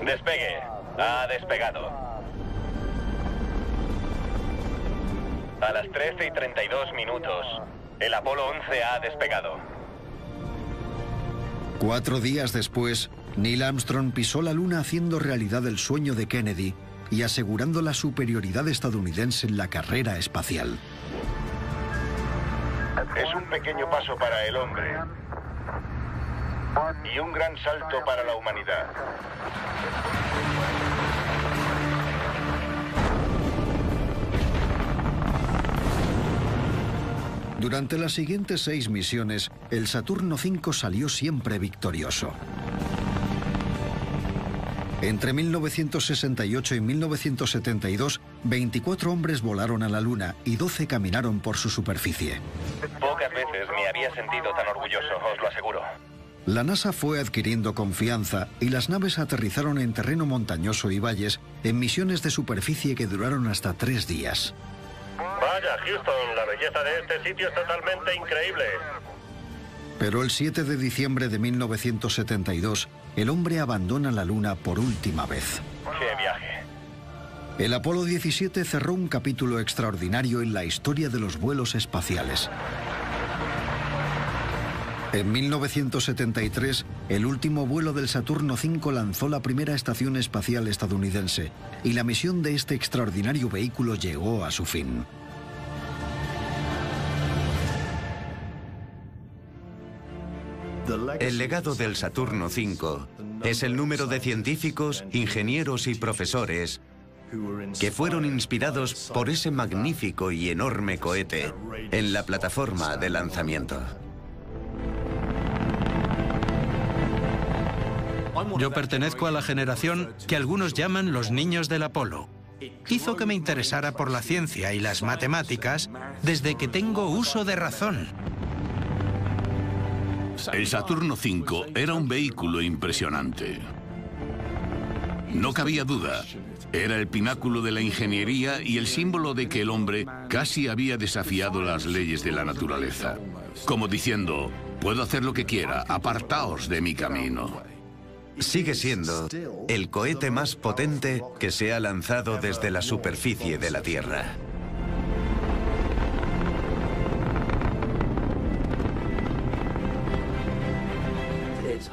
Speaker 2: Despegue. Ha despegado. A las 13:32, el Apolo 11 ha despegado.
Speaker 1: 4 días después, Neil Armstrong pisó la Luna haciendo realidad el sueño de Kennedy y asegurando la superioridad estadounidense en la carrera espacial.
Speaker 3: Es un pequeño paso para el hombre y un gran salto para la humanidad.
Speaker 1: Durante las siguientes 6 misiones, el Saturno V salió siempre victorioso. Entre 1968 y 1972, 24 hombres volaron a la Luna y 12 caminaron por su superficie.
Speaker 2: Pocas veces me había sentido tan orgulloso, os lo aseguro.
Speaker 1: La NASA fue adquiriendo confianza y las naves aterrizaron en terreno montañoso y valles en misiones de superficie que duraron hasta 3 días.
Speaker 11: Vaya, Houston, la belleza de este sitio es totalmente increíble.
Speaker 1: Pero el 7 de diciembre de 1972, el hombre abandona la Luna por última vez.
Speaker 2: ¡Qué viaje!
Speaker 1: El Apolo 17 cerró un capítulo extraordinario en la historia de los vuelos espaciales. En 1973, el último vuelo del Saturno V lanzó la primera estación espacial estadounidense, y la misión de este extraordinario vehículo llegó a su fin.
Speaker 7: El legado del Saturno V es el número de científicos, ingenieros y profesores que fueron inspirados por ese magnífico y enorme cohete en la plataforma de lanzamiento.
Speaker 6: Yo pertenezco a la generación que algunos llaman los niños del Apolo. Hizo que me interesara por la ciencia y las matemáticas desde que tengo uso de razón.
Speaker 5: El Saturno V era un vehículo impresionante. No cabía duda. Era el pináculo de la ingeniería y el símbolo de que el hombre casi había desafiado las leyes de la naturaleza. Como diciendo, puedo hacer lo que quiera, apartaos de mi camino.
Speaker 7: Sigue siendo el cohete más potente que se ha lanzado desde la superficie de la Tierra.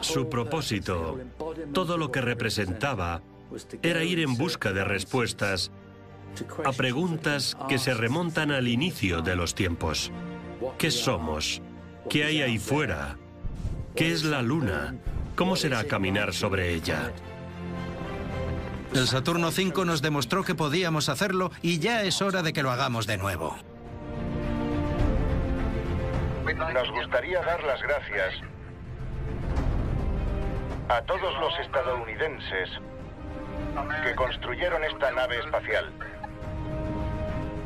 Speaker 4: Su propósito, todo lo que representaba, era ir en busca de respuestas a preguntas que se remontan al inicio de los tiempos. ¿Qué somos? ¿Qué hay ahí fuera? ¿Qué es la Luna? ¿Cómo será caminar sobre ella?
Speaker 6: El Saturno V nos demostró que podíamos hacerlo y ya es hora de que lo hagamos de nuevo.
Speaker 3: Nos gustaría dar las gracias a todos los estadounidenses que construyeron esta nave espacial,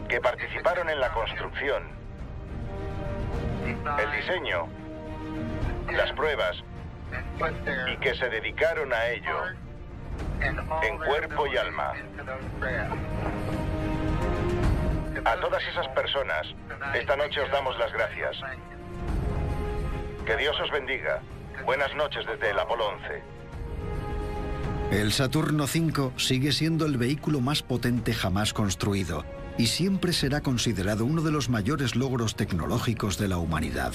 Speaker 3: que participaron en la construcción, el diseño, las pruebas, y que se dedicaron a ello en cuerpo y alma. A todas esas personas, esta noche os damos las gracias. Que Dios os bendiga. Buenas noches desde el Apolo 11.
Speaker 1: El Saturno V sigue siendo el vehículo más potente jamás construido y siempre será considerado uno de los mayores logros tecnológicos de la humanidad.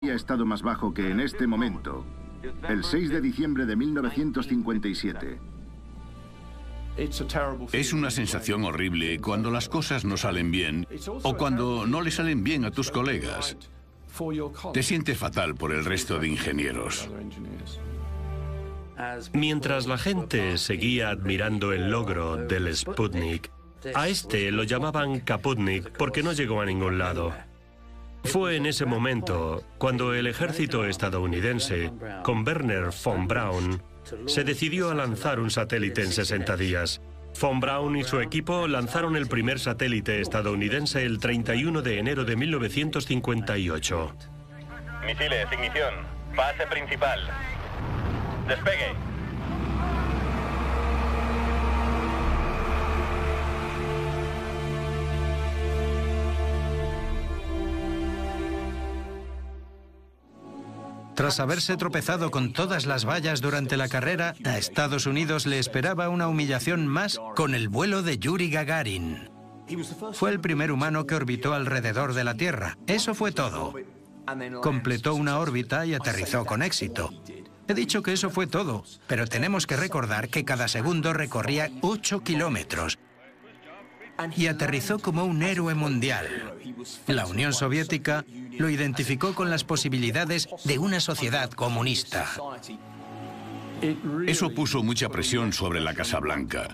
Speaker 3: Ha estado más bajo que en este momento, el 6 de diciembre de 1957.
Speaker 5: Es una sensación horrible cuando las cosas no salen bien o cuando no le salen bien a tus colegas. Te sientes fatal por el resto de ingenieros.
Speaker 4: Mientras la gente seguía admirando el logro del Sputnik, a este lo llamaban Kaputnik porque no llegó a ningún lado. Fue en ese momento cuando el ejército estadounidense, con Wernher von Braun, se decidió a lanzar un satélite en 60 días. Von Braun y su equipo lanzaron el primer satélite estadounidense el 31 de enero de 1958.
Speaker 2: Misiles, ignición. Fase principal. Despegue.
Speaker 6: Tras haberse tropezado con todas las vallas durante la carrera, a Estados Unidos le esperaba una humillación más con el vuelo de Yuri Gagarin. Fue el primer humano que orbitó alrededor de la Tierra. Eso fue todo. Completó una órbita y aterrizó con éxito. He dicho que eso fue todo, pero tenemos que recordar que cada segundo recorría 8 kilómetros. Y aterrizó como un héroe mundial. La Unión Soviética lo identificó con las posibilidades de una sociedad comunista.
Speaker 5: Eso puso mucha presión sobre la Casa Blanca.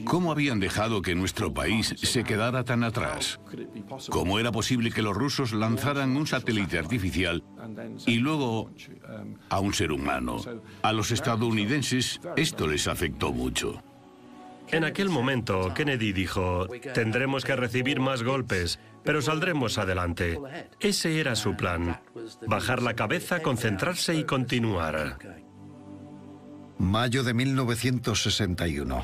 Speaker 5: ¿Cómo habían dejado que nuestro país se quedara tan atrás? ¿Cómo era posible que los rusos lanzaran un satélite artificial y luego a un ser humano? A los estadounidenses esto les afectó mucho.
Speaker 4: En aquel momento, Kennedy dijo, tendremos que recibir más golpes, pero saldremos adelante. Ese era su plan. Bajar la cabeza, concentrarse y continuar.
Speaker 1: Mayo de 1961.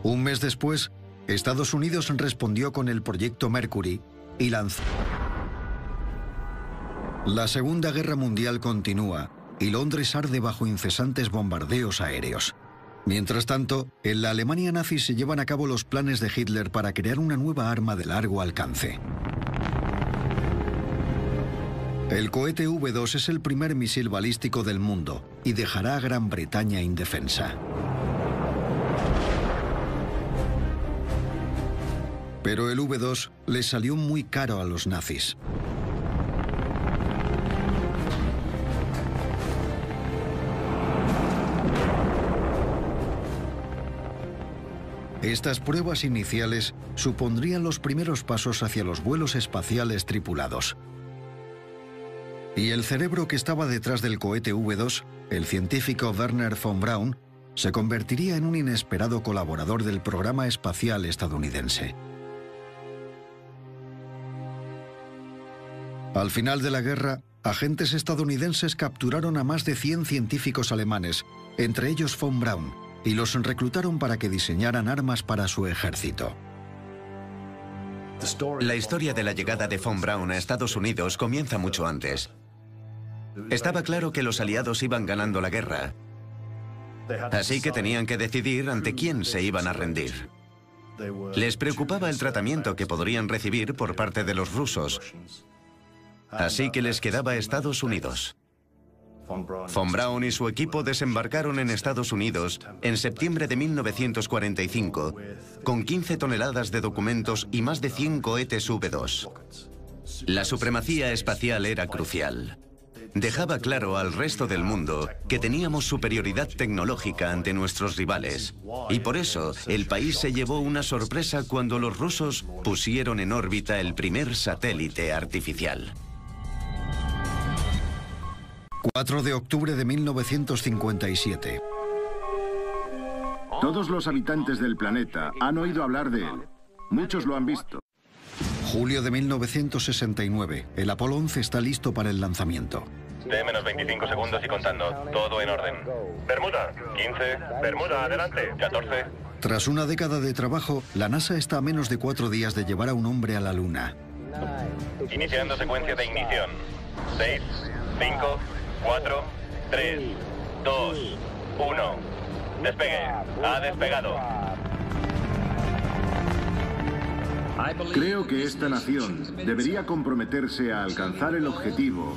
Speaker 1: Un mes después, Estados Unidos respondió con el proyecto Mercury y lanzó. La Segunda Guerra Mundial continúa y Londres arde bajo incesantes bombardeos aéreos. Mientras tanto, en la Alemania nazi se llevan a cabo los planes de Hitler para crear una nueva arma de largo alcance. El cohete V2 es el primer misil balístico del mundo y dejará a Gran Bretaña indefensa. Pero el V2 les salió muy caro a los nazis. Estas pruebas iniciales supondrían los primeros pasos hacia los vuelos espaciales tripulados. Y el cerebro que estaba detrás del cohete V2, el científico Wernher von Braun, se convertiría en un inesperado colaborador del programa espacial estadounidense. Al final de la guerra, agentes estadounidenses capturaron a más de 100 científicos alemanes, entre ellos von Braun, y los reclutaron para que diseñaran armas para su ejército.
Speaker 7: La historia de la llegada de von Braun a Estados Unidos comienza mucho antes. Estaba claro que los aliados iban ganando la guerra, así que tenían que decidir ante quién se iban a rendir. Les preocupaba el tratamiento que podrían recibir por parte de los rusos, así que les quedaba Estados Unidos. Von Braun y su equipo desembarcaron en Estados Unidos en septiembre de 1945 con 15 toneladas de documentos y más de 100 cohetes V2. La supremacía espacial era crucial. Dejaba claro al resto del mundo que teníamos superioridad tecnológica ante nuestros rivales. Y por eso el país se llevó una sorpresa cuando los rusos pusieron en órbita el primer satélite artificial.
Speaker 1: 4 de octubre de 1957.
Speaker 3: Todos los habitantes del planeta han oído hablar de él. Muchos lo han visto.
Speaker 1: Julio de 1969. El Apolo 11 está listo para el lanzamiento.
Speaker 2: T-menos 25 segundos y contando. Todo en orden. Bermuda. 15. Bermuda, adelante. 14.
Speaker 1: Tras una década de trabajo, la NASA está a menos de 4 días de llevar a un hombre a la Luna.
Speaker 2: Iniciando secuencia de ignición. 6, 5, 4, 3, 2, 1. Despegue. Ha despegado.
Speaker 3: Creo que esta nación debería comprometerse a alcanzar el objetivo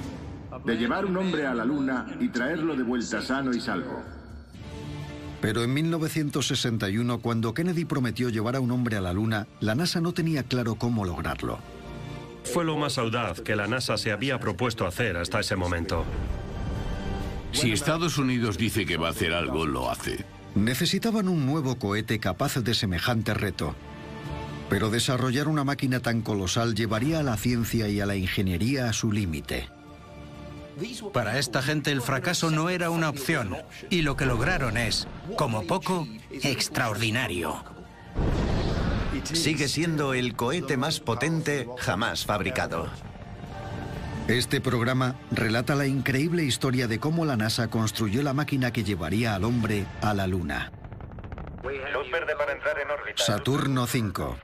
Speaker 3: de llevar un hombre a la Luna y traerlo de vuelta sano y salvo.
Speaker 1: Pero en 1961, cuando Kennedy prometió llevar a un hombre a la Luna, la NASA no tenía claro cómo lograrlo.
Speaker 4: Fue lo más audaz que la NASA se había propuesto hacer hasta ese momento.
Speaker 5: Si Estados Unidos dice que va a hacer algo, lo hace.
Speaker 1: Necesitaban un nuevo cohete capaz de semejante reto. Pero desarrollar una máquina tan colosal llevaría a la ciencia y a la ingeniería a su límite.
Speaker 6: Para esta gente el fracaso no era una opción, y lo que lograron es, como poco, extraordinario.
Speaker 7: Sigue siendo el cohete más potente jamás fabricado.
Speaker 1: Este programa relata la increíble historia de cómo la NASA construyó la máquina que llevaría al hombre a la Luna.
Speaker 2: Luz verde para entrar en órbita.
Speaker 1: Saturno 5.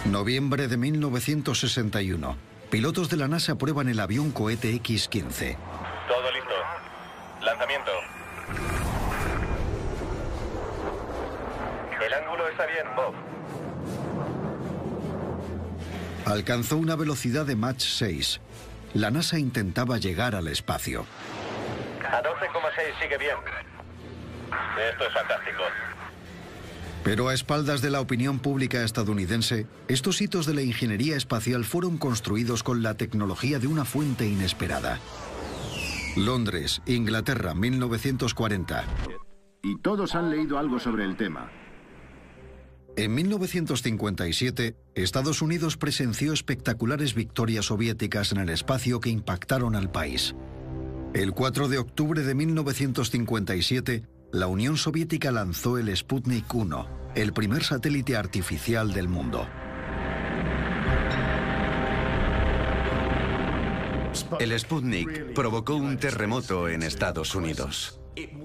Speaker 1: Noviembre de 1961. Pilotos de la NASA prueban el avión cohete X-15.
Speaker 2: Todo listo. Lanzamiento. El ángulo está bien, Bob.
Speaker 1: Alcanzó una velocidad de Mach 6. La NASA intentaba llegar al espacio.
Speaker 2: A 12,6 sigue bien. Esto es fantástico.
Speaker 1: Pero a espaldas de la opinión pública estadounidense, estos hitos de la ingeniería espacial fueron construidos con la tecnología de una fuente inesperada. Londres, Inglaterra, 1940.
Speaker 3: Y todos han leído algo sobre el tema.
Speaker 1: En 1957, Estados Unidos presenció espectaculares victorias soviéticas en el espacio que impactaron al país. El 4 de octubre de 1957, la Unión Soviética lanzó el Sputnik 1, el primer satélite artificial del mundo.
Speaker 7: El Sputnik provocó un terremoto en Estados Unidos.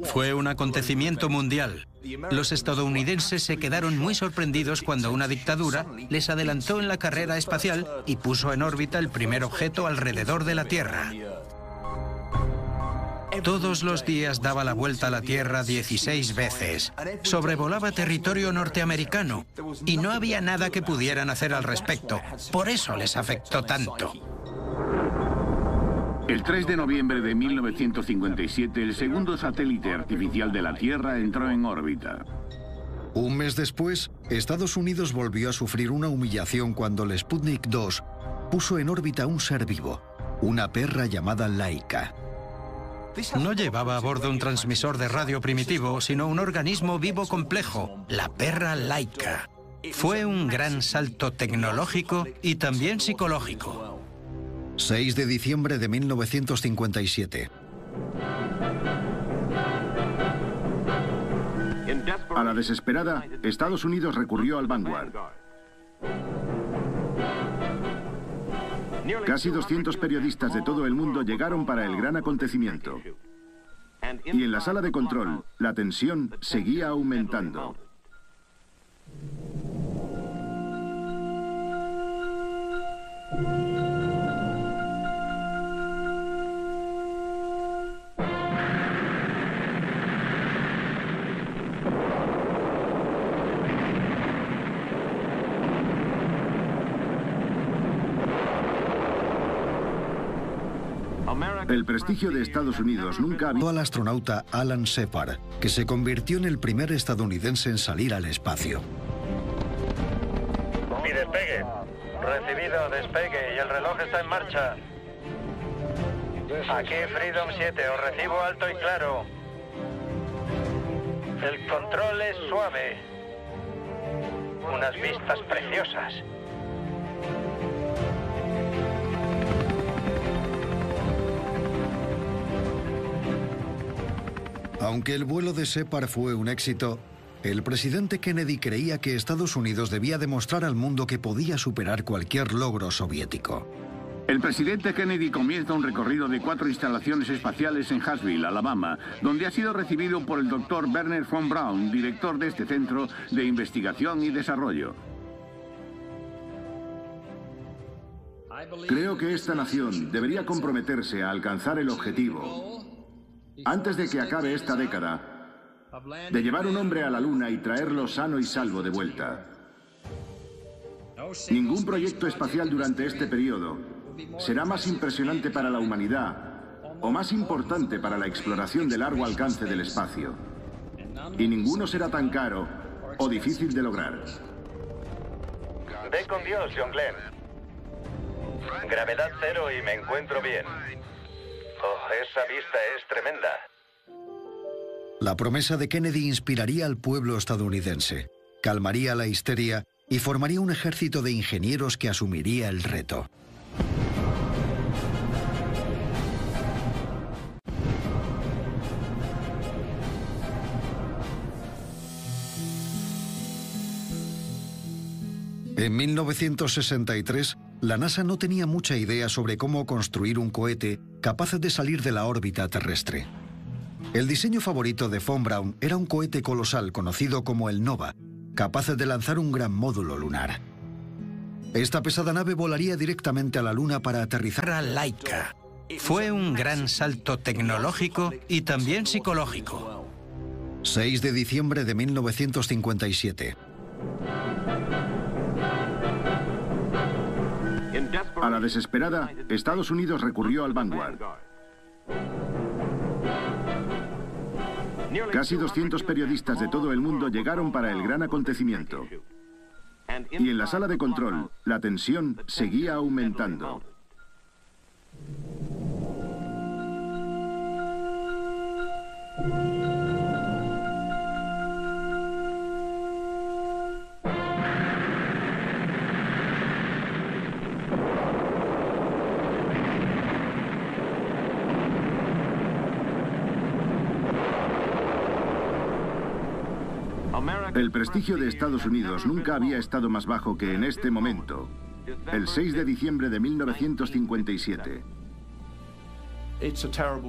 Speaker 6: Fue un acontecimiento mundial. Los estadounidenses se quedaron muy sorprendidos cuando una dictadura les adelantó en la carrera espacial y puso en órbita el primer objeto alrededor de la Tierra. Todos los días daba la vuelta a la Tierra 16 veces. Sobrevolaba territorio norteamericano y no había nada que pudieran hacer al respecto. Por eso les afectó tanto.
Speaker 8: El 3 de noviembre de 1957, el segundo satélite artificial de la Tierra entró en órbita.
Speaker 1: Un mes después, Estados Unidos volvió a sufrir una humillación cuando el Sputnik 2 puso en órbita un ser vivo, una perra llamada Laika.
Speaker 6: No llevaba a bordo un transmisor de radio primitivo, sino un organismo vivo complejo, la perra Laika. Fue un gran salto tecnológico y también psicológico.
Speaker 1: 6 de diciembre de 1957.
Speaker 3: A la desesperada, Estados Unidos recurrió al Vanguard. Casi 200 periodistas de todo el mundo llegaron para el gran acontecimiento. Y en la sala de control, la tensión seguía aumentando. El prestigio de Estados Unidos nunca había...
Speaker 1: al astronauta Alan Shepard, que se convirtió en el primer estadounidense en salir al espacio.
Speaker 10: Mi despegue. Recibido, despegue y el reloj está en marcha. Aquí Freedom 7, os recibo alto y claro. El control es suave. Unas vistas preciosas.
Speaker 1: Aunque el vuelo de Shepard fue un éxito, el presidente Kennedy creía que Estados Unidos debía demostrar al mundo que podía superar cualquier logro soviético.
Speaker 8: El presidente Kennedy comienza un recorrido de 4 instalaciones espaciales en Huntsville, Alabama, donde ha sido recibido por el Dr. Wernher von Braun, director de este centro de investigación y desarrollo.
Speaker 3: Creo que esta nación debería comprometerse a alcanzar el objetivo, antes de que acabe esta década, de llevar un hombre a la Luna y traerlo sano y salvo de vuelta. Ningún proyecto espacial durante este periodo será más impresionante para la humanidad o más importante para la exploración de largo alcance del espacio. Y ninguno será tan caro o difícil de lograr.
Speaker 2: Ve con Dios, John Glenn. Gravedad cero y me encuentro bien. Oh, esa vista es tremenda.
Speaker 1: La promesa de Kennedy inspiraría al pueblo estadounidense, calmaría la histeria y formaría un ejército de ingenieros que asumiría el reto. En 1963, la NASA no tenía mucha idea sobre cómo construir un cohete capaz de salir de la órbita terrestre. El diseño favorito de Von Braun era un cohete colosal conocido como el Nova, capaz de lanzar un gran módulo lunar. Esta pesada nave volaría directamente a la Luna para aterrizar
Speaker 6: a Laika. Fue un gran salto tecnológico y también psicológico.
Speaker 1: 6 de diciembre de 1957.
Speaker 3: A la desesperada, Estados Unidos recurrió al Vanguard. Casi 200 periodistas de todo el mundo llegaron para el gran acontecimiento. Y en la sala de control, la tensión seguía aumentando. El prestigio de Estados Unidos nunca había estado más bajo que en este momento, el 6 de diciembre de 1957.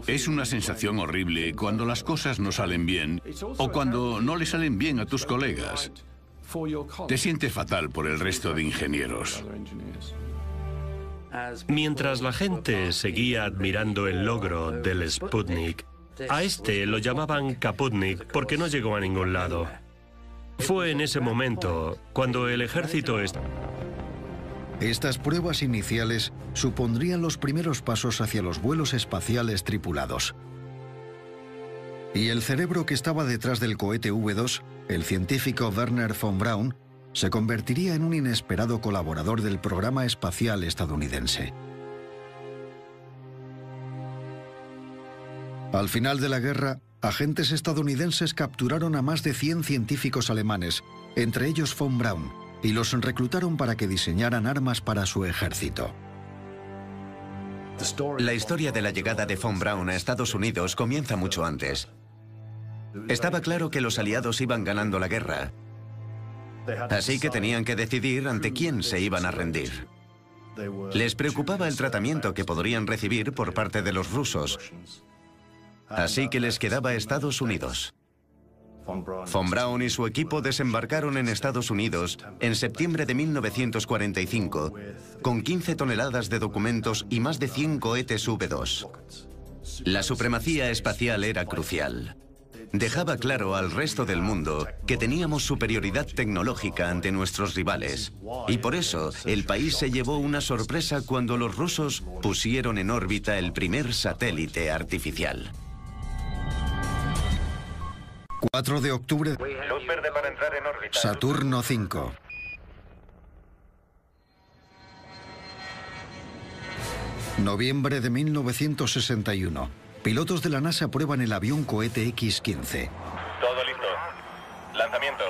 Speaker 5: Es una sensación horrible cuando las cosas no salen bien o cuando no le salen bien a tus colegas. Te sientes fatal por el resto de ingenieros.
Speaker 4: Mientras la gente seguía admirando el logro del Sputnik, a este lo llamaban Kaputnik porque no llegó a ningún lado. Fue en ese momento cuando el ejército...
Speaker 1: Estas pruebas iniciales supondrían los primeros pasos hacia los vuelos espaciales tripulados. Y el cerebro que estaba detrás del cohete V2, el científico Wernher von Braun, se convertiría en un inesperado colaborador del programa espacial estadounidense. Al final de la guerra, agentes estadounidenses capturaron a más de 100 científicos alemanes, entre ellos von Braun, y los reclutaron para que diseñaran armas para su ejército.
Speaker 7: La historia de la llegada de von Braun a Estados Unidos comienza mucho antes. Estaba claro que los aliados iban ganando la guerra, así que tenían que decidir ante quién se iban a rendir. Les preocupaba el tratamiento que podrían recibir por parte de los rusos, así que les quedaba Estados Unidos. Von Braun y su equipo desembarcaron en Estados Unidos en septiembre de 1945 con 15 toneladas de documentos y más de 100 cohetes V2. La supremacía espacial era crucial. Dejaba claro al resto del mundo que teníamos superioridad tecnológica ante nuestros rivales. Y por eso el país se llevó una sorpresa cuando los rusos pusieron en órbita el primer satélite artificial.
Speaker 1: 4 de octubre,
Speaker 2: Luz verde para entrar en órbita.
Speaker 1: Saturno 5. Noviembre de 1961. Pilotos de la NASA prueban el avión cohete X-15.
Speaker 2: Todo listo. Lanzamiento.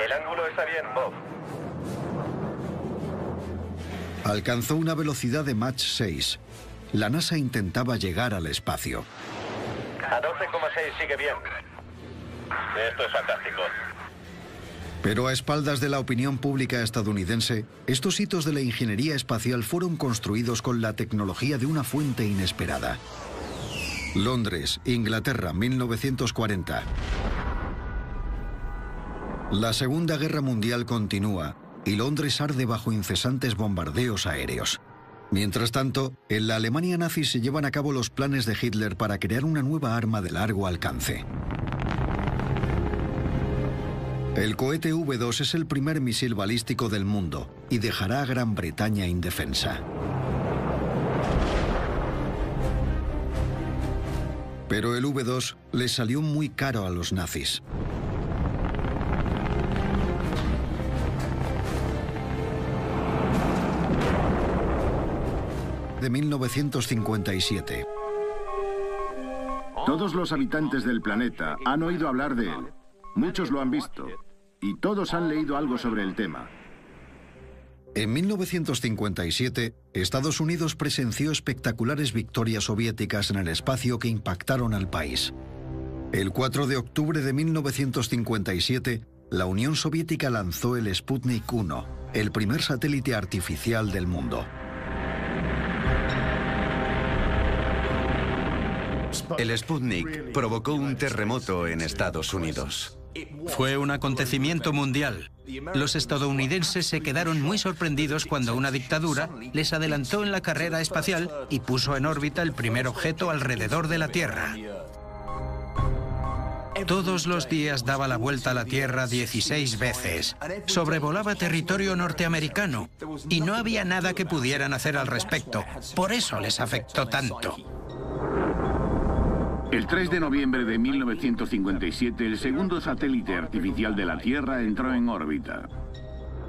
Speaker 2: El ángulo está bien, Bob.
Speaker 1: Alcanzó una velocidad de Mach 6. La NASA intentaba llegar al espacio.
Speaker 2: A 12,6 sigue bien. Esto es fantástico.
Speaker 1: Pero a espaldas de la opinión pública estadounidense, estos hitos de la ingeniería espacial fueron construidos con la tecnología de una fuente inesperada. Londres, Inglaterra, 1940. La Segunda Guerra Mundial continúa y Londres arde bajo incesantes bombardeos aéreos. Mientras tanto, en la Alemania nazi se llevan a cabo los planes de Hitler para crear una nueva arma de largo alcance. El cohete V2 es el primer misil balístico del mundo y dejará a Gran Bretaña indefensa. Pero el V2 les salió muy caro a los nazis. De 1957.
Speaker 3: Todos los habitantes del planeta han oído hablar de él. Muchos lo han visto. Y todos han leído algo sobre el tema.
Speaker 1: En 1957, Estados Unidos presenció espectaculares victorias soviéticas en el espacio que impactaron al país. El 4 de octubre de 1957, la Unión Soviética lanzó el Sputnik 1, el primer satélite artificial del mundo.
Speaker 7: El Sputnik provocó un terremoto en Estados Unidos.
Speaker 6: Fue un acontecimiento mundial. Los estadounidenses se quedaron muy sorprendidos cuando una dictadura les adelantó en la carrera espacial y puso en órbita el primer objeto alrededor de la Tierra. Todos los días daba la vuelta a la Tierra 16 veces. Sobrevolaba territorio norteamericano y no había nada que pudieran hacer al respecto. Por eso les afectó tanto.
Speaker 8: El 3 de noviembre de 1957, el segundo satélite artificial de la Tierra entró en órbita.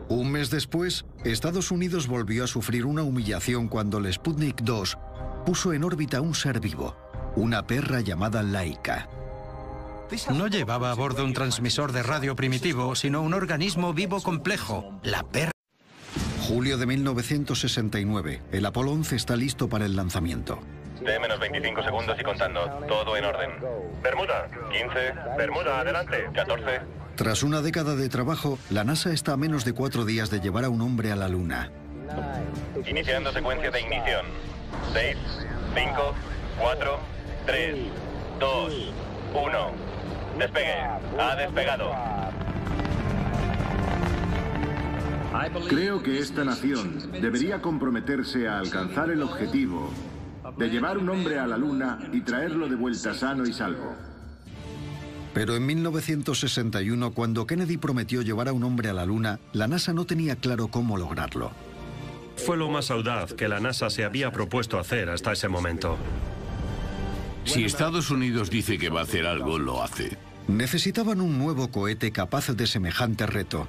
Speaker 1: Un mes después, Estados Unidos volvió a sufrir una humillación cuando el Sputnik 2 puso en órbita un ser vivo, una perra llamada Laika.
Speaker 6: No llevaba a bordo un transmisor de radio primitivo, sino un organismo vivo complejo, la perra.
Speaker 1: Julio de 1969, el Apolo 11 está listo para el lanzamiento.
Speaker 2: De menos 25 segundos y contando. Todo en orden. Bermuda, 15. Bermuda, adelante. 14.
Speaker 1: Tras una década de trabajo, la NASA está a menos de 4 días de llevar a un hombre a la Luna.
Speaker 2: Iniciando secuencia de ignición. 6, 5, 4, 3, 2, 1. Despegue. Ha despegado.
Speaker 3: Creo que esta nación debería comprometerse a alcanzar el objetivo de llevar un hombre a la Luna y traerlo de vuelta sano y salvo.
Speaker 1: Pero en 1961, cuando Kennedy prometió llevar a un hombre a la Luna, la NASA no tenía claro cómo lograrlo.
Speaker 4: Fue lo más audaz que la NASA se había propuesto hacer hasta ese momento.
Speaker 5: Si Estados Unidos dice que va a hacer algo, lo hace.
Speaker 1: Necesitaban un nuevo cohete capaz de semejante reto.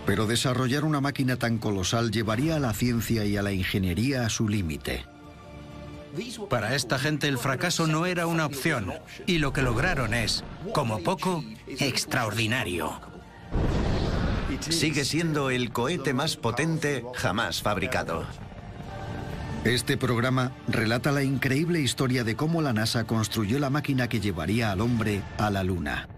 Speaker 1: Pero desarrollar una máquina tan colosal llevaría a la ciencia y a la ingeniería a su límite.
Speaker 6: Para esta gente el fracaso no era una opción, y lo que lograron es, como poco, extraordinario.
Speaker 7: Sigue siendo el cohete más potente jamás fabricado.
Speaker 1: Este programa relata la increíble historia de cómo la NASA construyó la máquina que llevaría al hombre a la Luna.